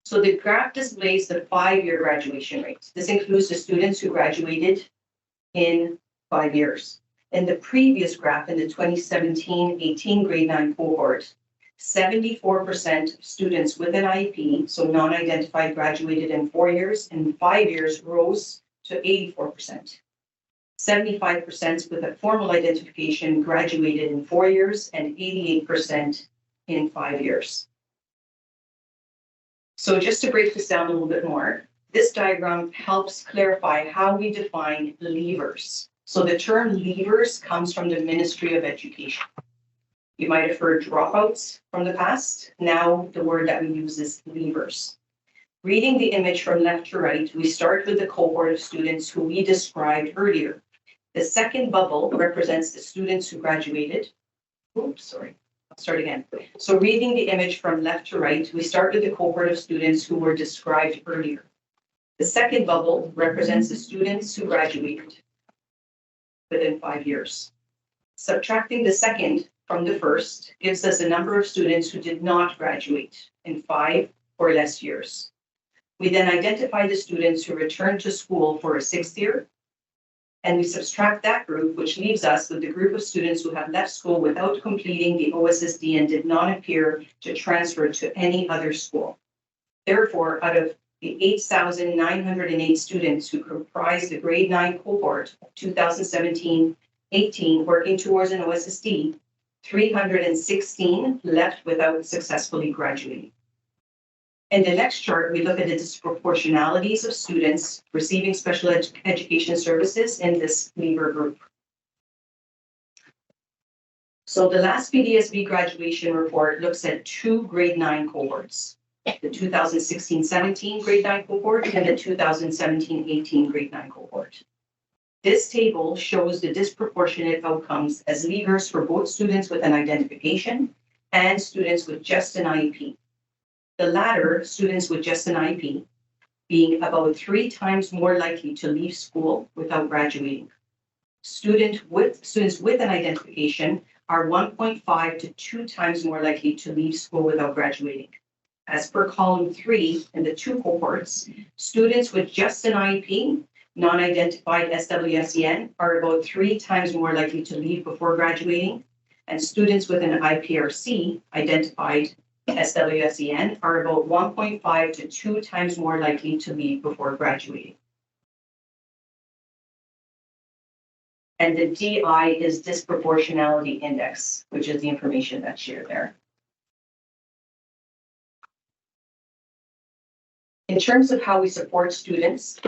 So the graph displays the 5-year graduation rate. This includes the students who graduated in 5 years. In the previous graph, in the 2017-18 grade 9 cohort, 74% of students with an IEP, so non-identified, graduated in 4 years, and 5 years rose to 84%. 75% with a formal identification graduated in 4 years, and 88% in 5 years. So just to break this down a little bit more, this diagram helps clarify how we define leavers. So the term leavers comes from the Ministry of Education. You might have heard dropouts from the past. Now the word that we use is leavers. Reading the image from left to right, we start with the cohort of students who we described earlier. The second bubble represents the students who graduated. Oops, sorry. I'll start again. So reading the image from left to right, we start with the cohort of students who were described earlier. The second bubble represents the students who graduated within 5 years. Subtracting the second from the first gives us a number of students who did not graduate in 5 or less years. We then identify the students who returned to school for a 6th year, and we subtract that group, which leaves us with the group of students who have left school without completing the OSSD and did not appear to transfer to any other school. Therefore, out of the 8,908 students who comprise the grade 9 cohort of 2017-18 working towards an OSSD, 316 left without successfully graduating. In the next chart, we look at the disproportionalities of students receiving special education services in this leaver group. So the last PDSB graduation report looks at 2 grade 9 cohorts, the 2016-17 grade 9 cohort and the 2017-18 grade 9 cohort. This table shows the disproportionate outcomes as leavers for both students with an identification and students with just an IEP. The latter, students with just an IEP, being about 3 times more likely to leave school without graduating. Students with an identification are 1.5 to 2 times more likely to leave school without graduating. As per column 3 in the 2 cohorts, students with just an IEP, non-identified SWSEN, are about 3 times more likely to leave before graduating, and students with an IPRC, identified SWSEN, are about 1.5 to 2 times more likely to leave before graduating. And the DI is disproportionality index, which is the information that's shared there. In terms of how we support students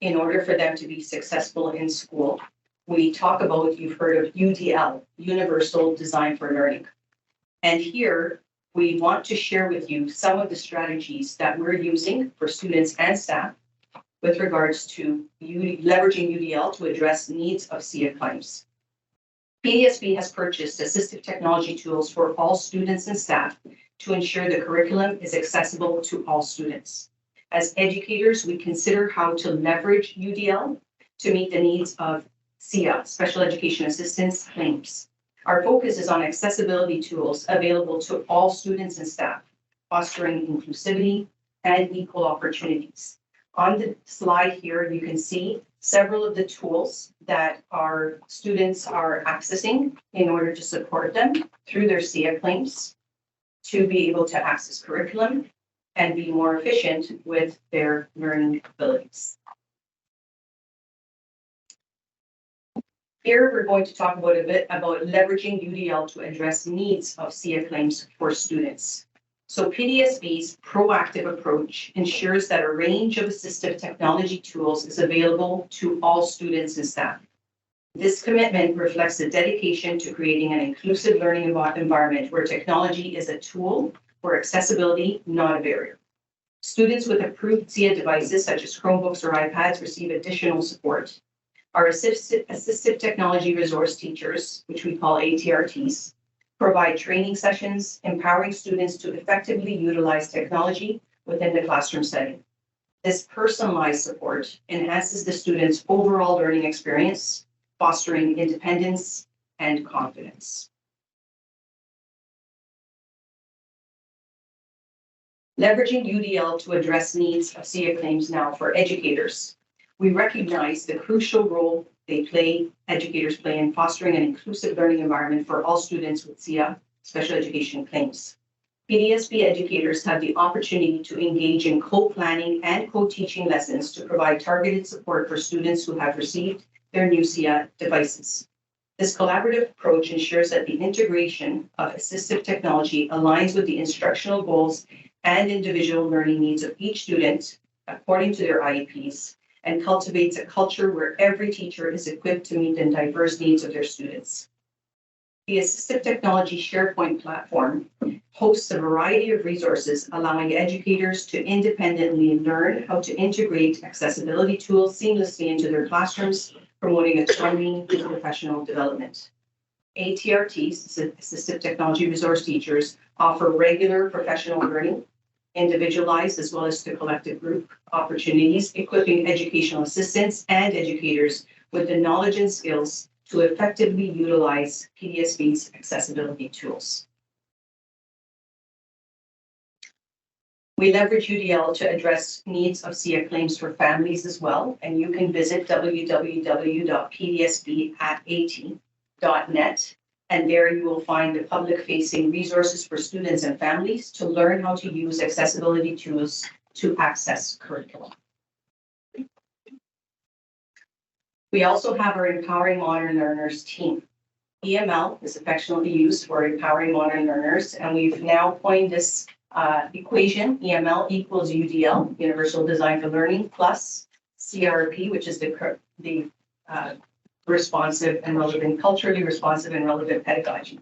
in order for them to be successful in school, we talk about, you've heard of UDL, Universal Design for Learning. And here, we want to share with you some of the strategies that we're using for students and staff with regards to leveraging UDL to address needs of SEAC claims. PDSB has purchased assistive technology tools for all students and staff to ensure the curriculum is accessible to all students. As educators, we consider how to leverage UDL to meet the needs of SEA, Special Education Assistance claims. Our focus is on accessibility tools available to all students and staff, fostering inclusivity and equal opportunities. On the slide here, you can see several of the tools that our students are accessing in order to support them through their SEA claims to be able to access curriculum, and be more efficient with their learning abilities. Here, we're going to talk about a bit about leveraging UDL to address needs of SEA claims for students. So PDSB's proactive approach ensures that a range of assistive technology tools is available to all students and staff. This commitment reflects a dedication to creating an inclusive learning environment where technology is a tool for accessibility, not a barrier. Students with approved SEA devices such as Chromebooks or iPads receive additional support. Our assistive technology resource teachers, which we call ATRTs, provide training sessions, empowering students to effectively utilize technology within the classroom setting. This personalized support enhances the student's overall learning experience, fostering independence and confidence. Leveraging UDL to address needs of SEA claims now for educators. We recognize the crucial role educators play in fostering an inclusive learning environment for all students with SEA special education claims. PDSB educators have the opportunity to engage in co-planning and co-teaching lessons to provide targeted support for students who have received their new SEA devices. This collaborative approach ensures that the integration of assistive technology aligns with the instructional goals and individual learning needs of each student according to their IEPs, and cultivates a culture where every teacher is equipped to meet the diverse needs of their students. The Assistive Technology SharePoint platform hosts a variety of resources allowing educators to independently learn how to integrate accessibility tools seamlessly into their classrooms, promoting autonomy and professional development. ATRTs, Assistive Technology Resource Teachers, offer regular professional learning, individualized as well as to collective group opportunities, equipping educational assistants and educators with the knowledge and skills to effectively utilize PDSB's accessibility tools. We leverage UDL to address needs of SEA claims for families as well, and you can visit www.pdsb@at.net. And there you will find the public-facing resources for students and families to learn how to use accessibility tools to access curriculum. We also have our Empowering Modern Learners team. EML is affectionately used for Empowering Modern Learners, and we've now coined this equation, EML equals UDL, Universal Design for Learning, plus CRP, which is the responsive and relevant, culturally responsive and relevant pedagogy.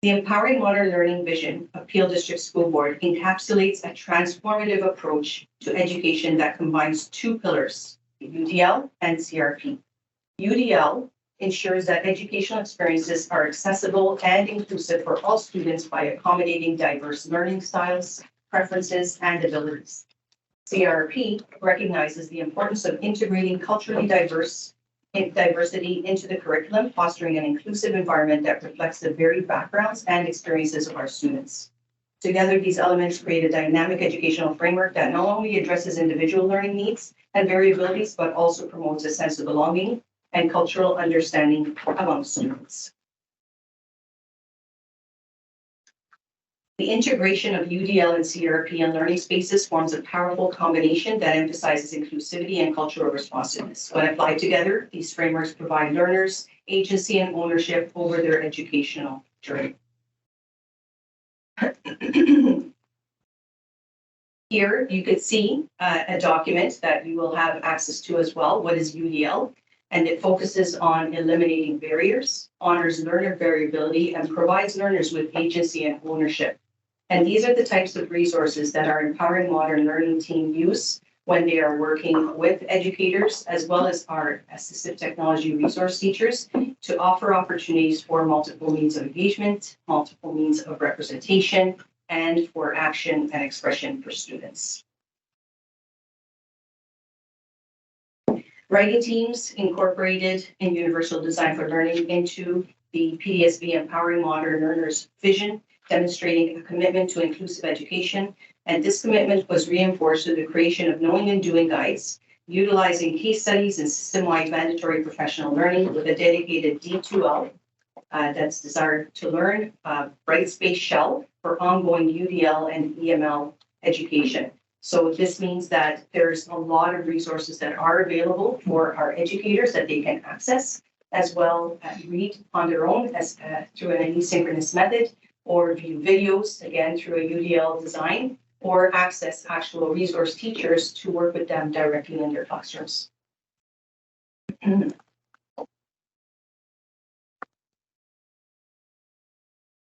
The Empowering Modern Learning vision of Peel District School Board encapsulates a transformative approach to education that combines two pillars, UDL and CRP. UDL ensures that educational experiences are accessible and inclusive for all students by accommodating diverse learning styles, preferences, and abilities. CRP recognizes the importance of integrating culturally diversity into the curriculum, fostering an inclusive environment that reflects the varied backgrounds and experiences of our students. Together, these elements create a dynamic educational framework that not only addresses individual learning needs and variabilities, but also promotes a sense of belonging and cultural understanding among students. The integration of UDL and CRP in learning spaces forms a powerful combination that emphasizes inclusivity and cultural responsiveness. When applied together, these frameworks provide learners agency and ownership over their educational journey. Here, you could see a document that you will have access to as well. What is UDL? And it focuses on eliminating barriers, honors learner variability, and provides learners with agency and ownership. And these are the types of resources that our Empowering Modern Learning team use when they are working with educators, as well as our assistive technology resource teachers, to offer opportunities for multiple means of engagement, multiple means of representation, and for action and expression for students. Writing teams incorporated in Universal Design for Learning into the PDSB Empowering Modern Learners vision, demonstrating a commitment to inclusive education. And this commitment was reinforced through the creation of knowing and doing guides, utilizing case studies and system-wide mandatory professional learning with a dedicated D2L, that's desired to learn, bright space shell for ongoing UDL and EML education. So this means that there's a lot of resources that are available for our educators that they can access, as well as read on their own as through an asynchronous method, or view videos, again, through a UDL design, or access actual resource teachers to work with them directly in their classrooms.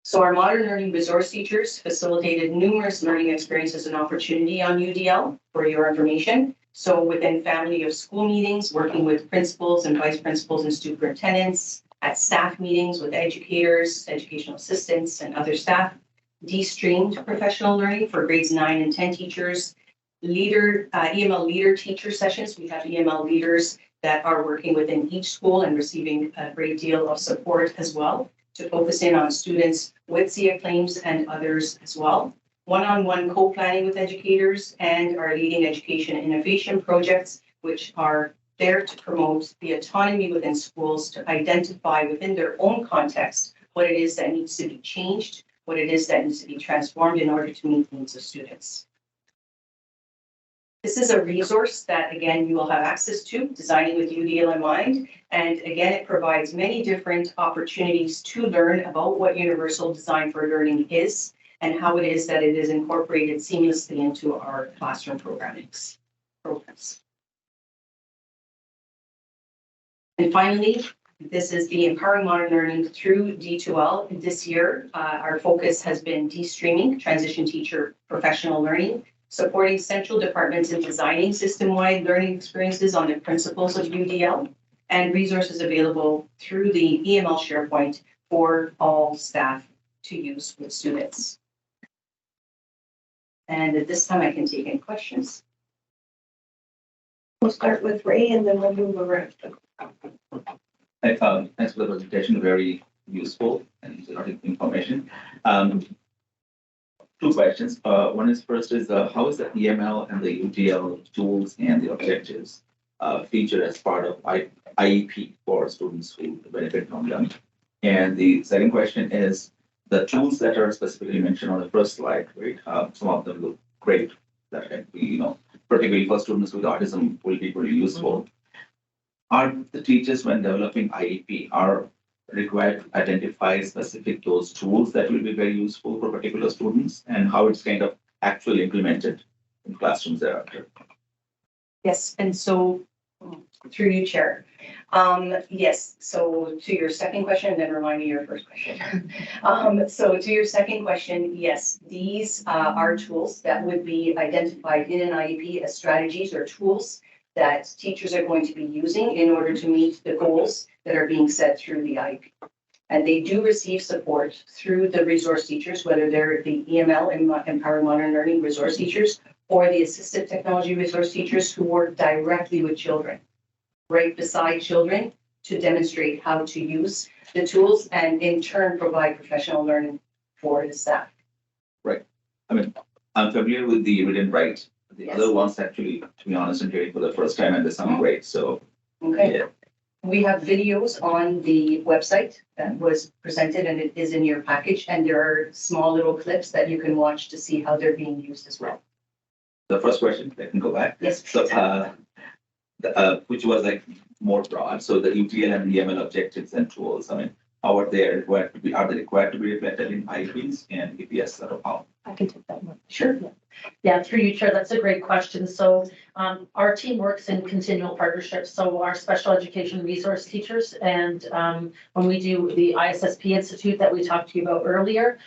So our modern learning resource teachers facilitated numerous learning experiences and opportunity on UDL for your information. So within family of school meetings, working with principals and vice principals and superintendents, at staff meetings with educators, educational assistants, and other staff, de-streamed professional learning for grades 9 and 10 teachers, EML leader teacher sessions. We have EML leaders that are working within each school and receiving a great deal of support as well, to focus in on students with SEAC claims and others as well. One-on-one co-planning with educators and our leading education innovation projects, which are there to promote the autonomy within schools to identify within their own context what it is that needs to be changed, what it is that needs to be transformed in order to meet the needs of students. This is a resource that, again, you will have access to, Designing with UDL in Mind. And again, it provides many different opportunities to learn about what universal design for learning is and how it is that it is incorporated seamlessly into our classroom programs. And finally, this is the Empowering Modern Learning through D2L. This year, our focus has been de-streaming, transition teacher professional learning, supporting central departments in designing system-wide learning experiences on the principles of UDL, and resources available through the EML SharePoint for all staff to use with students. And at this time, I can take any questions. We'll start with Ray and then we'll move around. Thanks for the presentation, very useful and a lot of information. Two questions. One is first is how is the EML and the UDL tools and the objectives featured as part of IEP for students who benefit from them? And the second question is the tools that are specifically mentioned on the first slide, right? Some of them look great, that can be, particularly for students with autism will be pretty useful. Are the teachers, when developing IEP, are required to identify specific those tools that will be very useful for particular students, and how it's kind of actually implemented in classrooms thereafter? Yes, and so through you, Chair. Yes, so to your second question, and then remind me your first question. So to your second question, yes, these are tools that would be identified in an IEP as strategies or tools that teachers are going to be using in order to meet the goals that are being set through the IEP. And they do receive support through the resource teachers, whether they're the EML, Empowering Modern Learning resource teachers, or the assistive technology resource teachers who work directly with children, right beside children, to demonstrate how to use the tools and in turn provide professional learning for the staff. Right. I mean, I'm familiar with the read and write. The other ones actually, to be honest, I'm hearing for the first time and they sound great. So, okay. Yeah. We have videos on the website that was presented and it is in your package, and there are small little clips that you can watch to see how they're being used as well. The first question, I can go back. Yes. So, which was like more broad. So the UTL and EML objectives and tools, I mean, how are they required to be, are they required to be reflected in IEPs, and if yes, how? I can take that one. Sure. Yeah, through you, Chair, that's a great question. So our team works in continual partnerships. So our special education resource teachers, and when we do the ISSP Institute that we talked to you about earlier,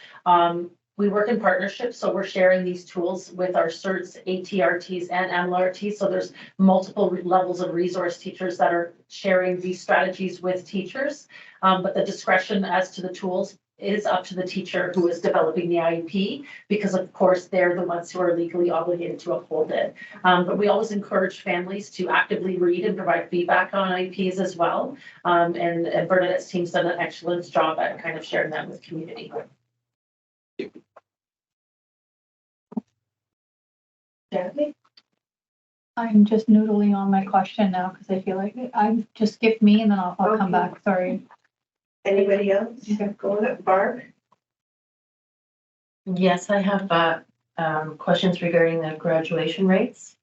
we work in partnership. So we're sharing these tools with our CERTs, ATRTs, and MLRTs. So there's multiple levels of resource teachers that are sharing these strategies with teachers. But the discretion as to the tools is up to the teacher who is developing the IEP, because of course they're the ones who are legally obligated to uphold it. But we always encourage families to actively read and provide feedback on IEPs as well. And Bernadette's team's done an excellent job at kind of sharing that with community. Jackie? I'm just noodling on my question now because I feel like I just skip me and then I'll come back. Sorry. Anybody else? Go ahead, Barb. Yes, I have questions regarding the graduation rates.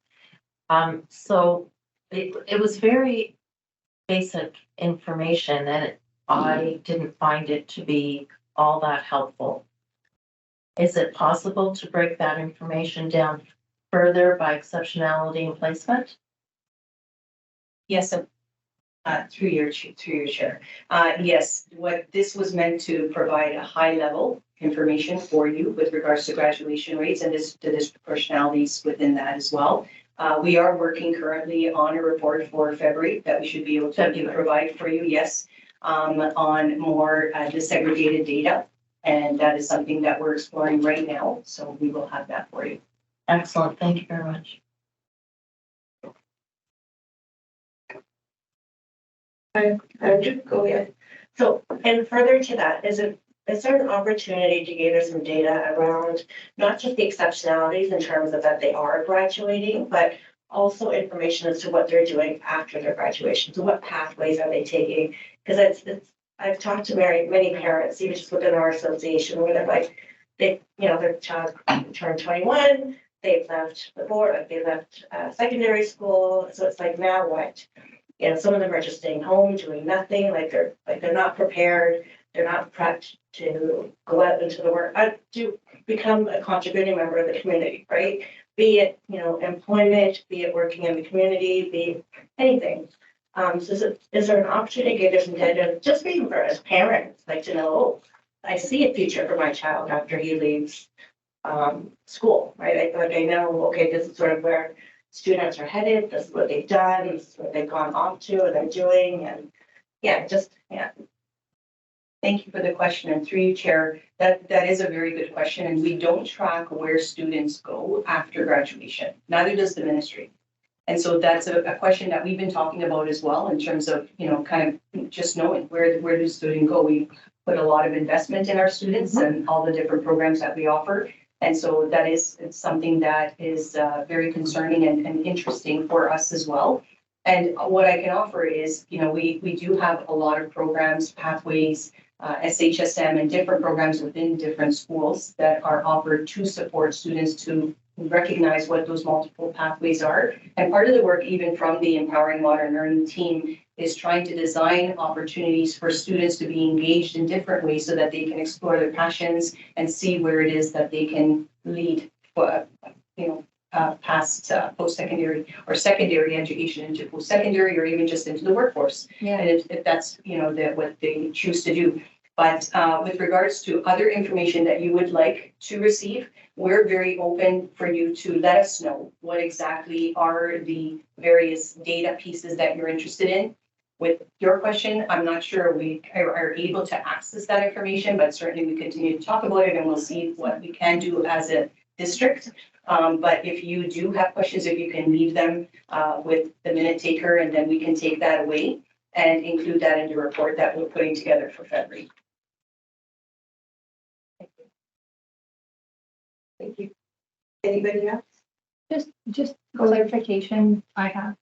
So it was very basic information and I didn't find it to be all that helpful. Is it possible to break that information down further by exceptionality and placement? Yes, through your chair. Yes, what this was meant to provide a high level information for you with regards to graduation rates and the disproportionalities within that as well. We are working currently on a report for February that we should be able to provide for you, yes, on more disaggregated data. And that is something that we're exploring right now. So we will have that for you. Excellent. Thank you very much. Go ahead. So, and further to that, is there an opportunity to gather some data around not just the exceptionalities in terms of that they are graduating, but also information as to what they're doing after their graduation? So what pathways are they taking? Because I've talked to many parents, even just within our association, where they're like, their child turned 21, they've left the board, like they left secondary school. So it's like, now what? Some of them are just staying home, doing nothing, they're not prepared, they're not prepped to go out into the work, to become a contributing member of the community, right? Be it, employment, be it working in the community, be it anything. So is there an opportunity to get some data, just even for as parents, to know, oh, I see a future for my child after he leaves school, right? I know, okay, this is sort of where students are headed, this is what they've done, this is what they've gone off to, or they're doing, and yeah. Thank you for the question, and through you, Chair, that is a very good question, and we don't track where students go after graduation. Neither does the ministry. And so that's a question that we've been talking about as well in terms of, kind of just knowing where does student go. We put a lot of investment in our students and all the different programs that we offer. And so that is something that is very concerning and interesting for us as well. And what I can offer is, we do have a lot of programs, pathways, SHSM, and different programs within different schools that are offered to support students to recognize what those multiple pathways are. And part of the work, even from the Empowering Modern Learning team, is trying to design opportunities for students to be engaged in different ways so that they can explore their passions and see where it is that they can lead, past post-secondary or secondary education into post-secondary or even just into the workforce. Yeah. And if that's, what they choose to do. But with regards to other information that you would like to receive, we're very open for you to let us know what exactly are the various data pieces that you're interested in. With your question, I'm not sure we are able to access that information, but certainly we continue to talk about it and we'll see what we can do as a district. But if you do have questions, if you can leave them with the minute taker, and then we can take that away and include that in the report that we're putting together for February. Thank you. Anybody else? Just clarification I have.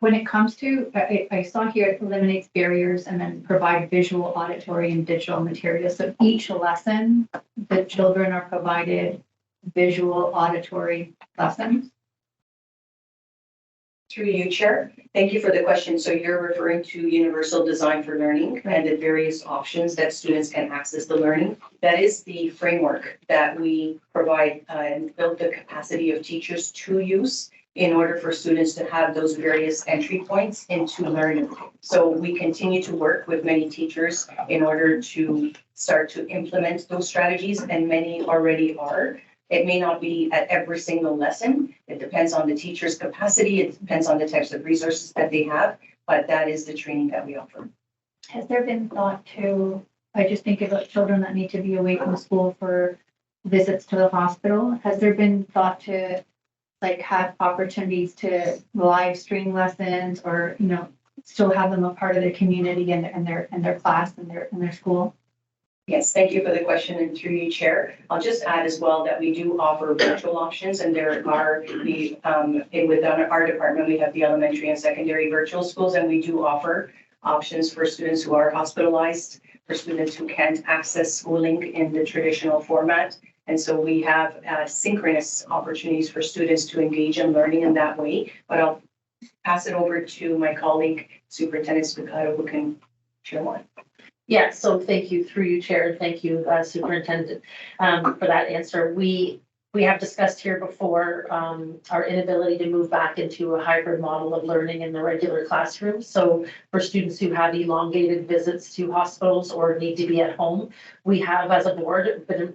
When it comes to, I saw here it eliminates barriers and then provide visual, auditory, and digital materials. So each lesson, the children are provided visual, auditory lessons. Through you, Chair. Thank you for the question. So you're referring to Universal Design for Learning and the various options that students can access the learning. That is the framework that we provide and build the capacity of teachers to use in order for students to have those various entry points into learning. So we continue to work with many teachers in order to start to implement those strategies, and many already are. It may not be at every single lesson. It depends on the teacher's capacity. It depends on the types of resources that they have, but that is the training that we offer. Has there been thought to, I just think about children that need to be away from school for visits to the hospital. Has there been thought to have opportunities to live stream lessons or, still have them a part of their community and their class and their school? Yes, thank you for the question, and through you, Chair. I'll just add as well that we do offer virtual options, and there are within our department, we have the elementary and secondary virtual schools, and we do offer options for students who are hospitalized, for students who can't access schooling in the traditional format. And so we have synchronous opportunities for students to engage in learning in that way. But I'll pass it over to my colleague, Superintendent Spicotto, who can share more. Yeah, so thank you through you, Chair, and thank you, Superintendent, for that answer. We have discussed here before our inability to move back into a hybrid model of learning in the regular classroom. So for students who have elongated visits to hospitals or need to be at home, we have, as a board, been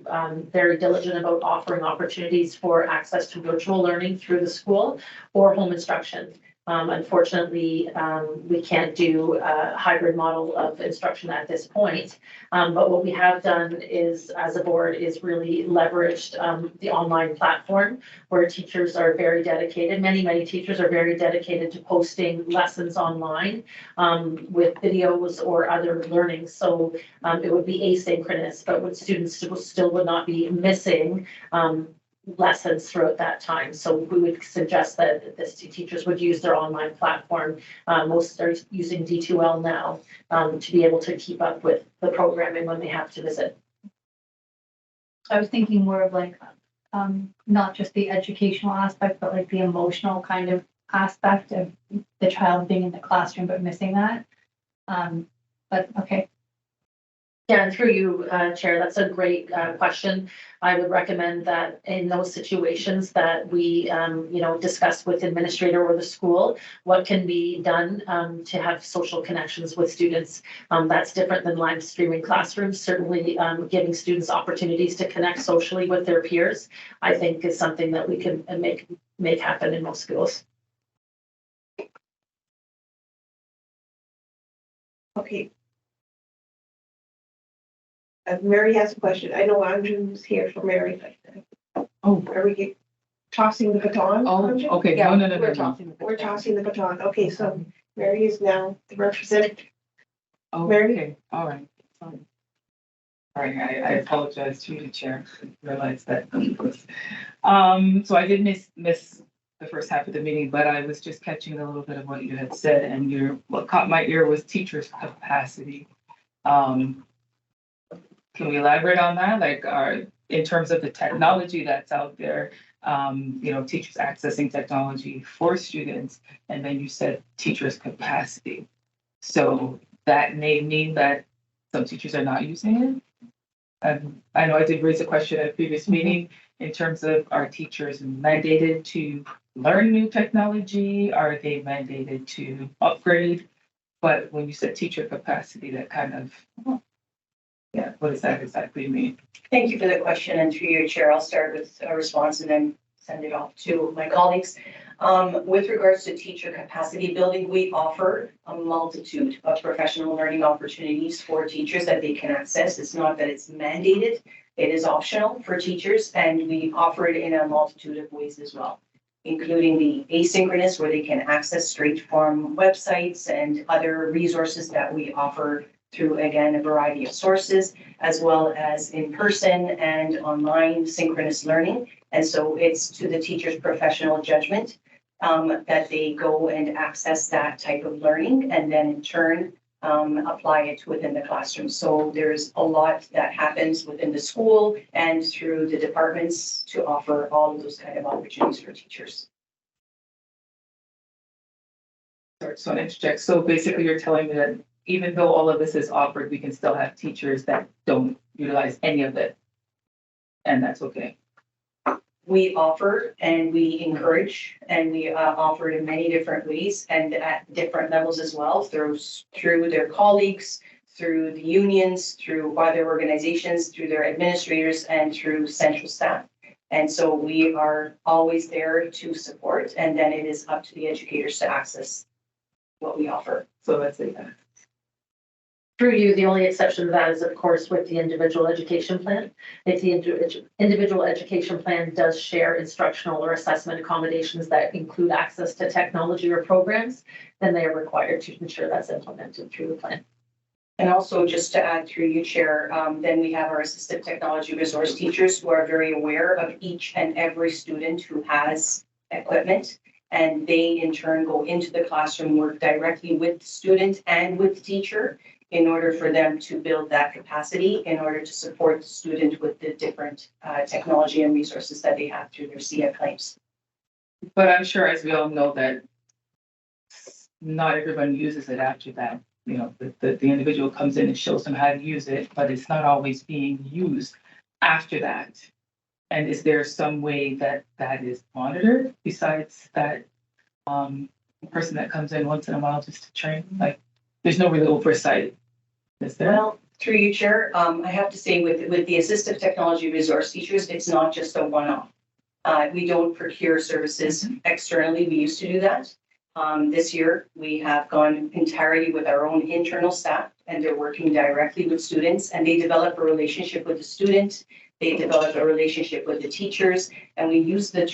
very diligent about offering opportunities for access to virtual learning through the school or home instruction. Unfortunately, we can't do a hybrid model of instruction at this point. But what we have done is, as a board, is really leveraged the online platform where teachers are very dedicated. Many teachers are very dedicated to posting lessons online with videos or other learning. So it would be asynchronous, but what students still would not be missing lessons throughout that time. So we would suggest that the teachers would use their online platform. Most are using D2L now to be able to keep up with the programming when they have to visit. I was thinking more of like, not just the educational aspect, but like the emotional kind of aspect of the child being in the classroom but missing that. But okay. Yeah, and through you, Chair, that's a great question. I would recommend that in those situations that we, discuss with administrator or the school, what can be done to have social connections with students. That's different than live streaming classrooms. Certainly, giving students opportunities to connect socially with their peers, I think, is something that we can make happen in most schools. Okay. Mary has a question. I know Andrew's here for Mary. Oh, are we tossing the baton? Oh, Andrew? okay. Yeah, No. we're tossing the baton. Okay, so Mary is now the representative. Oh, Mary? okay. All right. Sorry. All right. I apologize to you, Chair. I didn't realize that. So I did miss the first half of the meeting, but I was just catching a little bit of what you had said, and what caught my ear was teachers' capacity. Can we elaborate on that? Like, in terms of the technology that's out there, teachers accessing technology for students, and then you said teachers' capacity. So that may mean that some teachers are not using it. I know I did raise a question at a previous meeting in terms of, are teachers mandated to learn new technology? Are they mandated to upgrade? But when you said teacher capacity, that kind of, yeah, what does that exactly mean? Thank you for the question, and through your chair, I'll start with a response and then send it off to my colleagues. With regards to teacher capacity building, we offer a multitude of professional learning opportunities for teachers that they can access. It's not that it's mandated, it is optional for teachers, and we offer it in a multitude of ways as well, including the asynchronous, where they can access straight from websites and other resources that we offer through, again, a variety of sources, as well as in person and online synchronous learning. And so it's to the teacher's professional judgment that they go and access that type of learning, and then in turn apply it within the classroom. So there's a lot that happens within the school and through the departments to offer all of those kind of opportunities for teachers. Sorry, so to interject. So basically you're telling me that even though all of this is offered, we can still have teachers that don't utilize any of it. And that's okay. We offer and we encourage, and we offer it in many different ways and at different levels as well, through their colleagues, through the unions, through other organizations, through their administrators, and through central staff. And so we are always there to support, and then it is up to the educators to access what we offer. So that's it. Through you, the only exception to that is, of course, with the individual education plan. If the individual education plan does share instructional or assessment accommodations that include access to technology or programs, then they are required to ensure that's implemented through the plan. And also, just to add through you, Chair, then we have our assistive technology resource teachers who are very aware of each and every student who has equipment. And they in turn go into the classroom, work directly with the student and with the teacher in order for them to build that capacity, in order to support the student with the different technology and resources that they have through their SEAC claims. But I'm sure, as we all know, that not everyone uses it after that. You know, the individual comes in and shows them how to use it, but it's not always being used after that. And is there some way that that is monitored besides that person that comes in once in a while just to train? Like, there's no real oversight, is there? Well, through you, Chair, I have to say with the assistive technology resource teachers, it's not just a one-off. We don't procure services externally. We used to do that. This year, we have gone entirely with our own internal staff, and they're working directly with students, and they develop a relationship with the student. They develop a relationship with the teachers, and we use the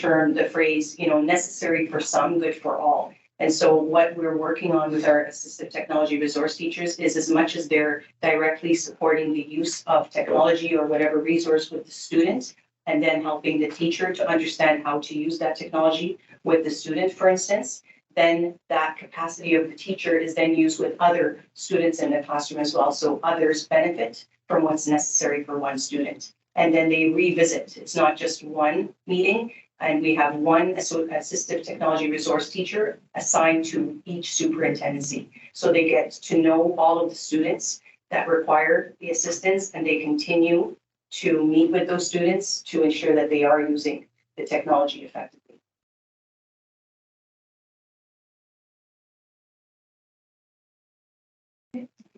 phrase, necessary for some, good for all. And so what we're working on with our assistive technology resource teachers is, as much as they're directly supporting the use of technology or whatever resource with the student, and then helping the teacher to understand how to use that technology with the student, for instance, then that capacity of the teacher is then used with other students in the classroom as well. So others benefit from what's necessary for one student. And then they revisit. It's not just one meeting, and we have one assistive technology resource teacher assigned to each superintendency. So they get to know all of the students that require the assistance, and they continue to meet with those students to ensure that they are using the technology effectively.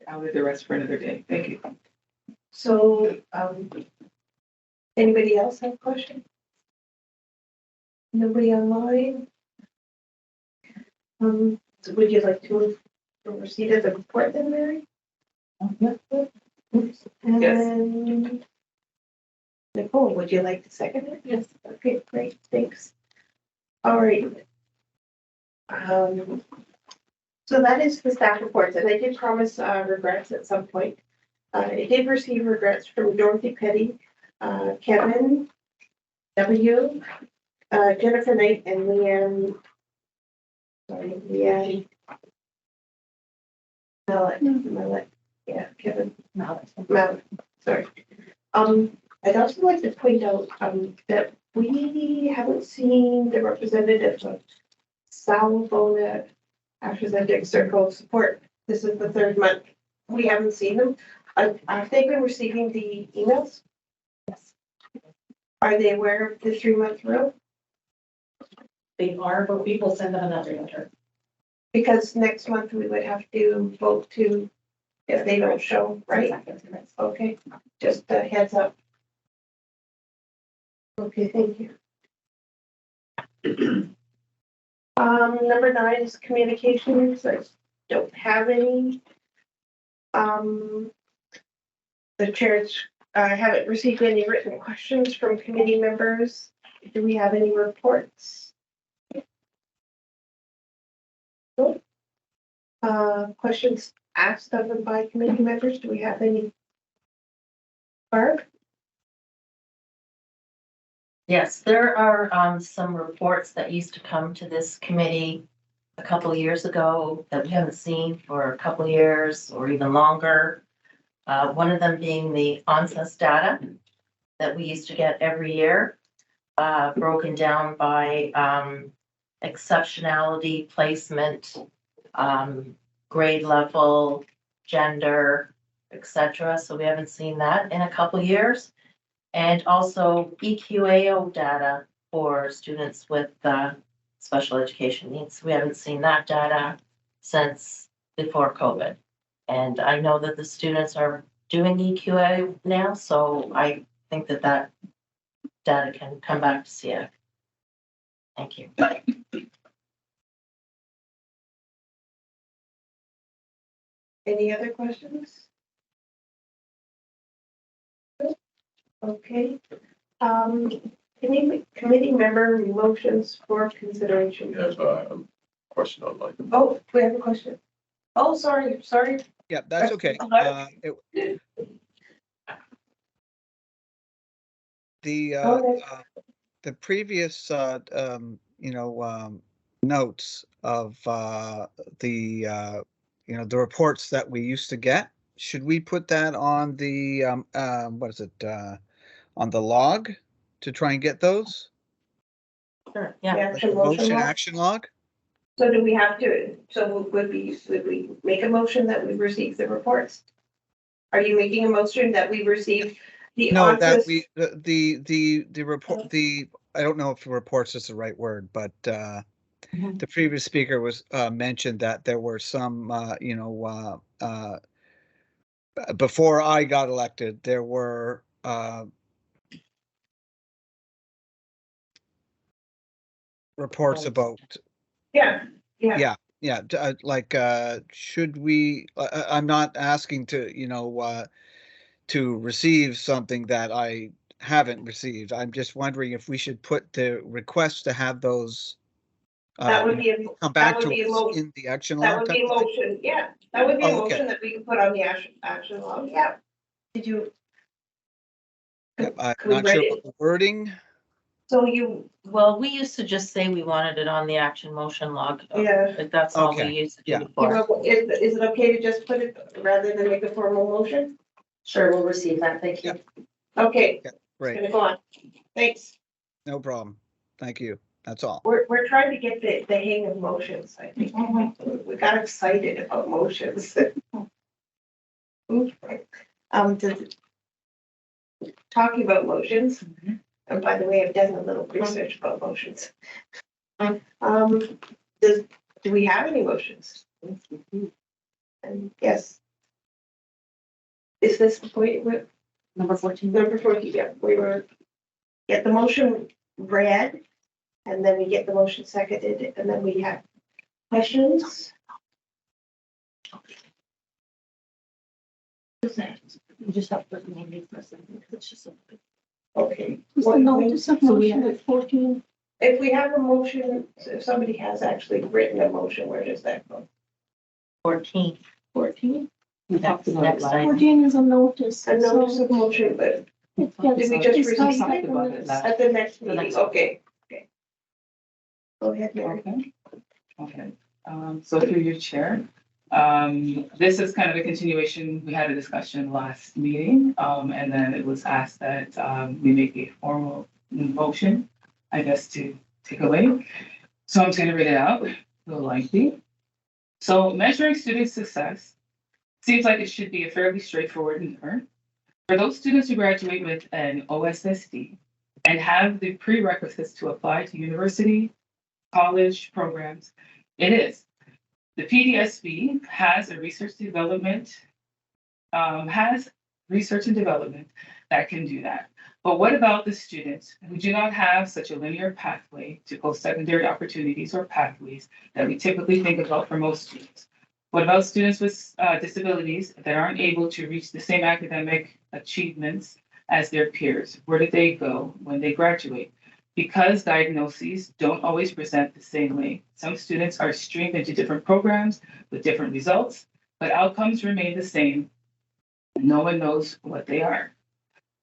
I'll leave the rest for another day. Thank you. So, anybody else have a question? Nobody online? So would you like to proceed as a report then, Mary? And Nicole, would you like to second it? Yes. Okay, great, thanks. All right. So that is the staff reports, and I did promise regrets at some point. I did receive regrets from Dorothy Petty, Kevin W., Jennifer Knight, and Leanne. Sorry, Leanne. Mallet. Yeah, Kevin Mallet. Sorry. I'd also like to point out that we haven't seen the representatives of Salvona AstraZeneca Circle support. This is the third month. We haven't seen them. Have they been receiving the emails? Yes. Are they aware of the 3-month rule? They are, but we will send them another letter. Because next month we would have to vote to, if they don't show, right? Okay, just a heads up. Okay, thank you. Number 9 is communications. I don't have any. The chairs haven't received any written questions from committee members. Do we have any reports? Nope. Questions asked of and by committee members. Do we have any? Barb? Yes, there are some reports that used to come to this committee a couple of years ago that we haven't seen for a couple of years or even longer. One of them being the ONSAS data that we used to get every year, broken down by exceptionality, placement, grade level, gender, etc. So we haven't seen that in a couple of years. And also EQAO data for students with special education needs. We haven't seen that data since before COVID. And I know that the students are doing EQA now, so I think that that data can come back to SEAC. Thank you. Any other questions? Okay. Committee member motions for consideration. We have a question online. Oh, we have a question. Oh, sorry. Yeah, that's okay. The previous, notes of the reports that we used to get should we put that on the, what is it, on the log to try and get those? Sure, The yeah. action Motion log? action log? So do we have to, so would we make a motion that we receive the reports? Are you making a motion that we receive the No, that answers? we, the report, I don't know if reports is the right word, but, the previous speaker was, mentioned that there were some, before I got elected, there were, reports about, Yeah, yeah. should we, I'm not asking to, to receive something that I haven't received. I'm just wondering if we should put the request to have those, That would be a, come that back would to be a us motion. in the action That log. would be a type of thing? motion, yeah. That would be a Oh, okay. motion that we can put on the action log, yeah. Did you? Yeah, I'm Could we not sure write about it? the wording. So you, Well, we used to just say we wanted it on the action motion log. Yeah. Like that's all we Okay, used to do yeah. before. is it okay to just put it rather than make a formal motion? Sure, we'll receive that. Thank you. Okay, it's Great, gonna go on. Thanks. no problem. Thank you. That's all. We're trying to get the hang of motions, I think. We got excited about motions. Talking about motions, and by the way, I've done a little research about motions. Do we have any motions? And yes. Is this the point with Number 14. number 14? Yeah, we were, get the motion read, and then we get the motion seconded, and then we have questions. You just have to put the name for a second, because it's just a. Okay. What's the notice of motion at 14? If we have a motion, if somebody has actually written a motion, where does that go? 14. 14? We talked about Next it last. item. 14 is a notice. A notice of motion, but Did did we just receive talked it about it last. at the next meeting? next Okay, okay. Go ahead, Mary. Okay. Okay. So through your chair, this is kind of a continuation. We had a discussion last meeting, and then it was asked that we make a formal motion, I guess, to take away. So I'm just going to read it out, a little lengthy. So measuring student success seems like it should be a fairly straightforward endeavor. For those students who graduate with an OSSD and have the prerequisites to apply to university, college programs, it is. The PDSB has a research and development that can do that. But what about the students who do not have such a linear pathway to post-secondary opportunities or pathways that we typically think about for most students? What about students with disabilities that aren't able to reach the same academic achievements as their peers? Where do they go when they graduate? Because diagnoses don't always present the same way. Some students are streamed into different programs with different results, but outcomes remain the same. No one knows what they are.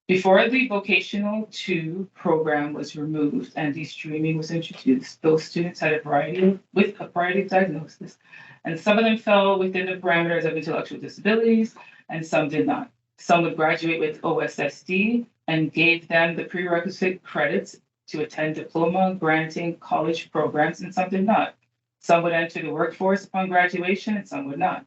Before the Vocational 2 program was removed and de-streaming was introduced, those students had a variety of diagnoses, and some of them fell within the parameters of intellectual disabilities, and some did not. Some would graduate with OSSD and gave them the prerequisite credits to attend diploma granting college programs, and some did not. Some would enter the workforce upon graduation, and some would not.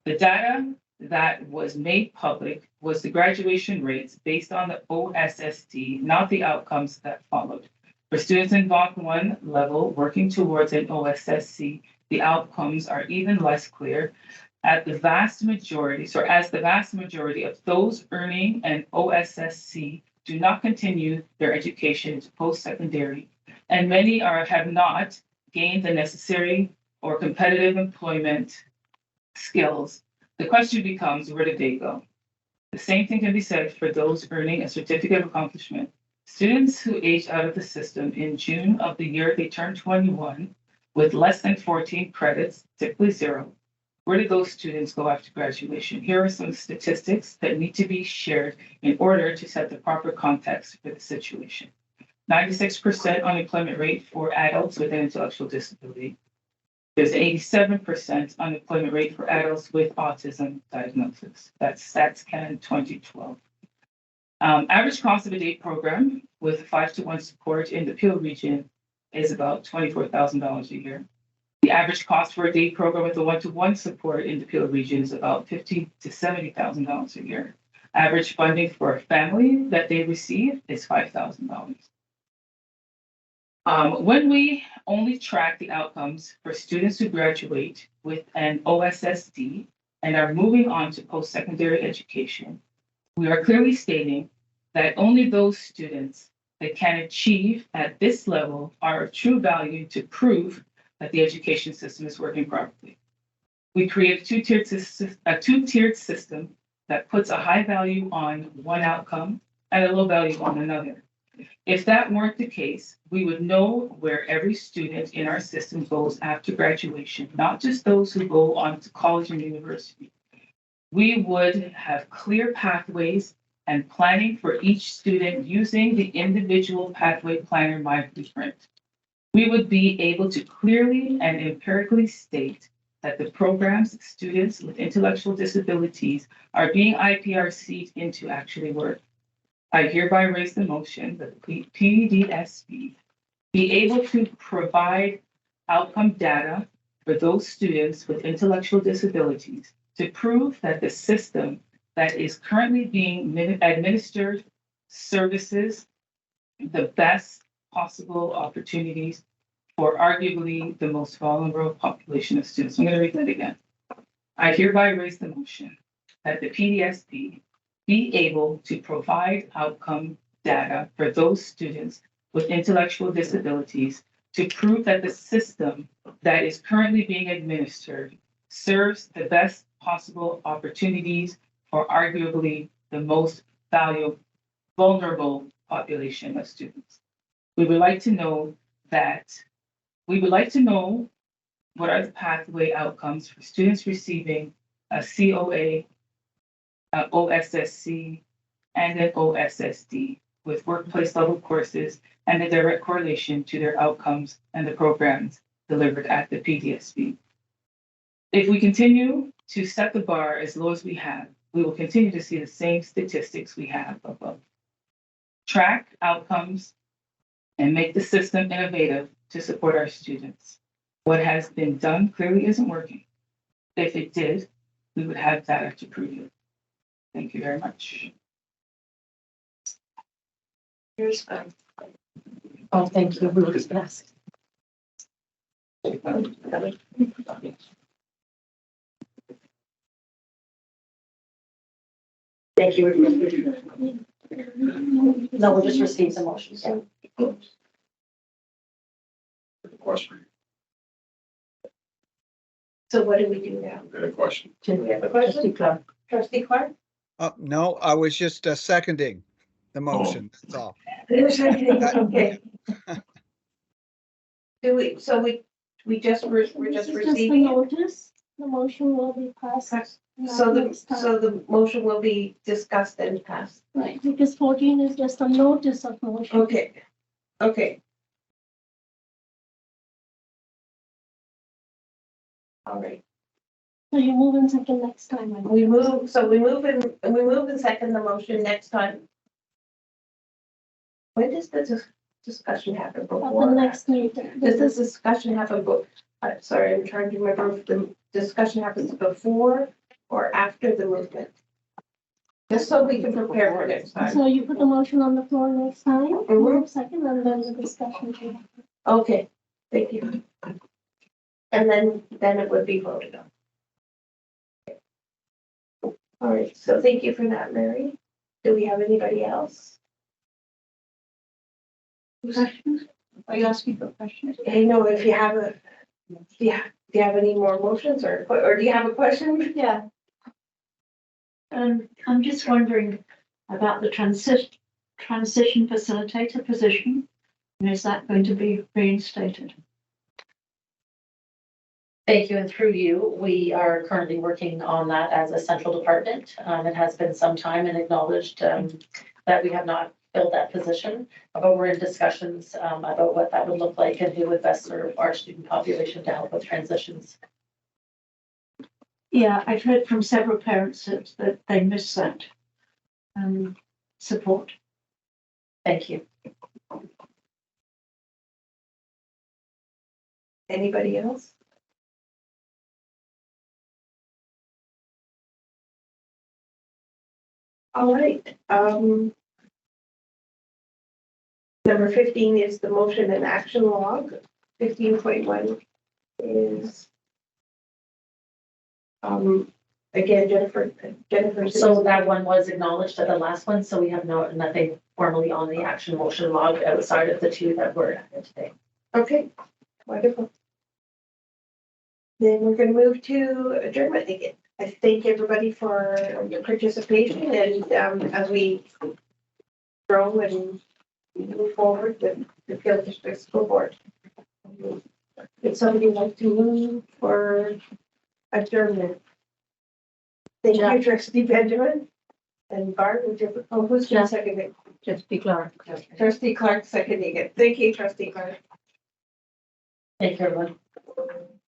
The data that was made public was the graduation rates based on the OSSD, not the outcomes that followed. For students in VOC 1 level working towards an OSSC, the outcomes are even less clear. As the vast majority of those earning an OSSC do not continue their education to post-secondary, and many have not gained the necessary or competitive employment skills. The question becomes, where did they go? The same thing can be said for those earning a certificate of accomplishment. Students who age out of the system in June of the year they turn 21 with less than 14 credits, typically 0. Where did those students go after graduation? Here are some statistics that need to be shared in order to set the proper context for the situation. 96% unemployment rate for adults with an intellectual disability. There's 87% unemployment rate for adults with autism diagnosis. That's Stats Can 2012. Average cost of a day program with 5-to-1 support in the Peel region is about $24,000 a year. The average cost for a day program with a 1-to-1 support in the Peel region is about $50,000 to $70,000 a year. Average funding for a family that they receive is $5,000. When we only track the outcomes for students who graduate with an OSSD and are moving on to post-secondary education, we are clearly stating that only those students that can achieve at this level are of true value to prove that the education system is working properly. We create a two-tiered system that puts a high value on one outcome and a low value on another. If that weren't the case, we would know where every student in our system goes after graduation, not just those who go on to college and university. We would have clear pathways and planning for each student using the individual pathway planner, My Blueprint. We would be able to clearly and empirically state that the programs students with intellectual disabilities are being IPRC'd into actually work. I hereby raise the motion that the PDSB be able to provide outcome data for those students with intellectual disabilities to prove that the system that is currently being administered services the best possible opportunities for arguably the most vulnerable population of students. I'm going to read that again. I hereby raise the motion that the PDSB be able to provide outcome data for those students with intellectual disabilities to prove that the system that is currently being administered serves the best possible opportunities for arguably the most vulnerable population of students. We would like to know what are the pathway outcomes for students receiving a COA, OSSC, and an OSSD with workplace level courses and a direct correlation to their outcomes and the programs delivered at the PDSB. If we continue to set the bar as low as we have, we will continue to see the same statistics we have above. Track outcomes and make the system innovative to support our students. What has been done clearly isn't working. If it did, we would have data to prove it. Thank you very much. Here's oh, thank you. We were just gonna ask. Thank you. No, we'll just receive the motions. Yeah. Question. So what do we do now? Got a question. Do we have a question? Trustee Clark? No, I was just seconding the motion, that's all. Okay. Do we, so we just, we're just receiving it? Notice, the motion will be passed. So the motion will be discussed and passed. Right, because 14 is just a notice of motion. Okay, okay. All right. So you move and second next time. We move and second the motion next time. When does the discussion happen? Before? The next meeting. Does this discussion happen? Sorry, I'm trying to remember if the discussion happens before or after the movement. Just so we can prepare for next time. So you put the motion on the floor next time, move second, and then the discussion can happen. Okay, thank you. And then it would be voted on. All right, so thank you for that, Mary. Do we have anybody else? Questions? Are you asking for questions? I know if you have a, do you have any more motions or do you have a question? Yeah. I'm just wondering about the transition facilitator position. And is that going to be reinstated? Thank you, and through you, we are currently working on that as a central department. It has been some time and acknowledged that we have not fill that position, but we're in discussions about what that would look like and who would best serve our student population to help with transitions. Yeah, I've heard from several parents that they miss that support. Thank you. Anybody else? All right, number 15 is the motion and action log. 15.1 is, again, Jennifer. So that one was acknowledged at the last one, so we have nothing formally on the action motion log outside of the two that were added today. Okay, wonderful. Then we're going to move to adjournment again. I thank everybody for your participation, and as we grow and move forward with the Peel District School Board. Would somebody like to move for adjournment? Thank you, Trustee Benjamin. And Barb, would you, who's going to second it? Trustee Clark. Trustee Clark seconding it. Thank you, Trustee Clark. Thank you, everyone.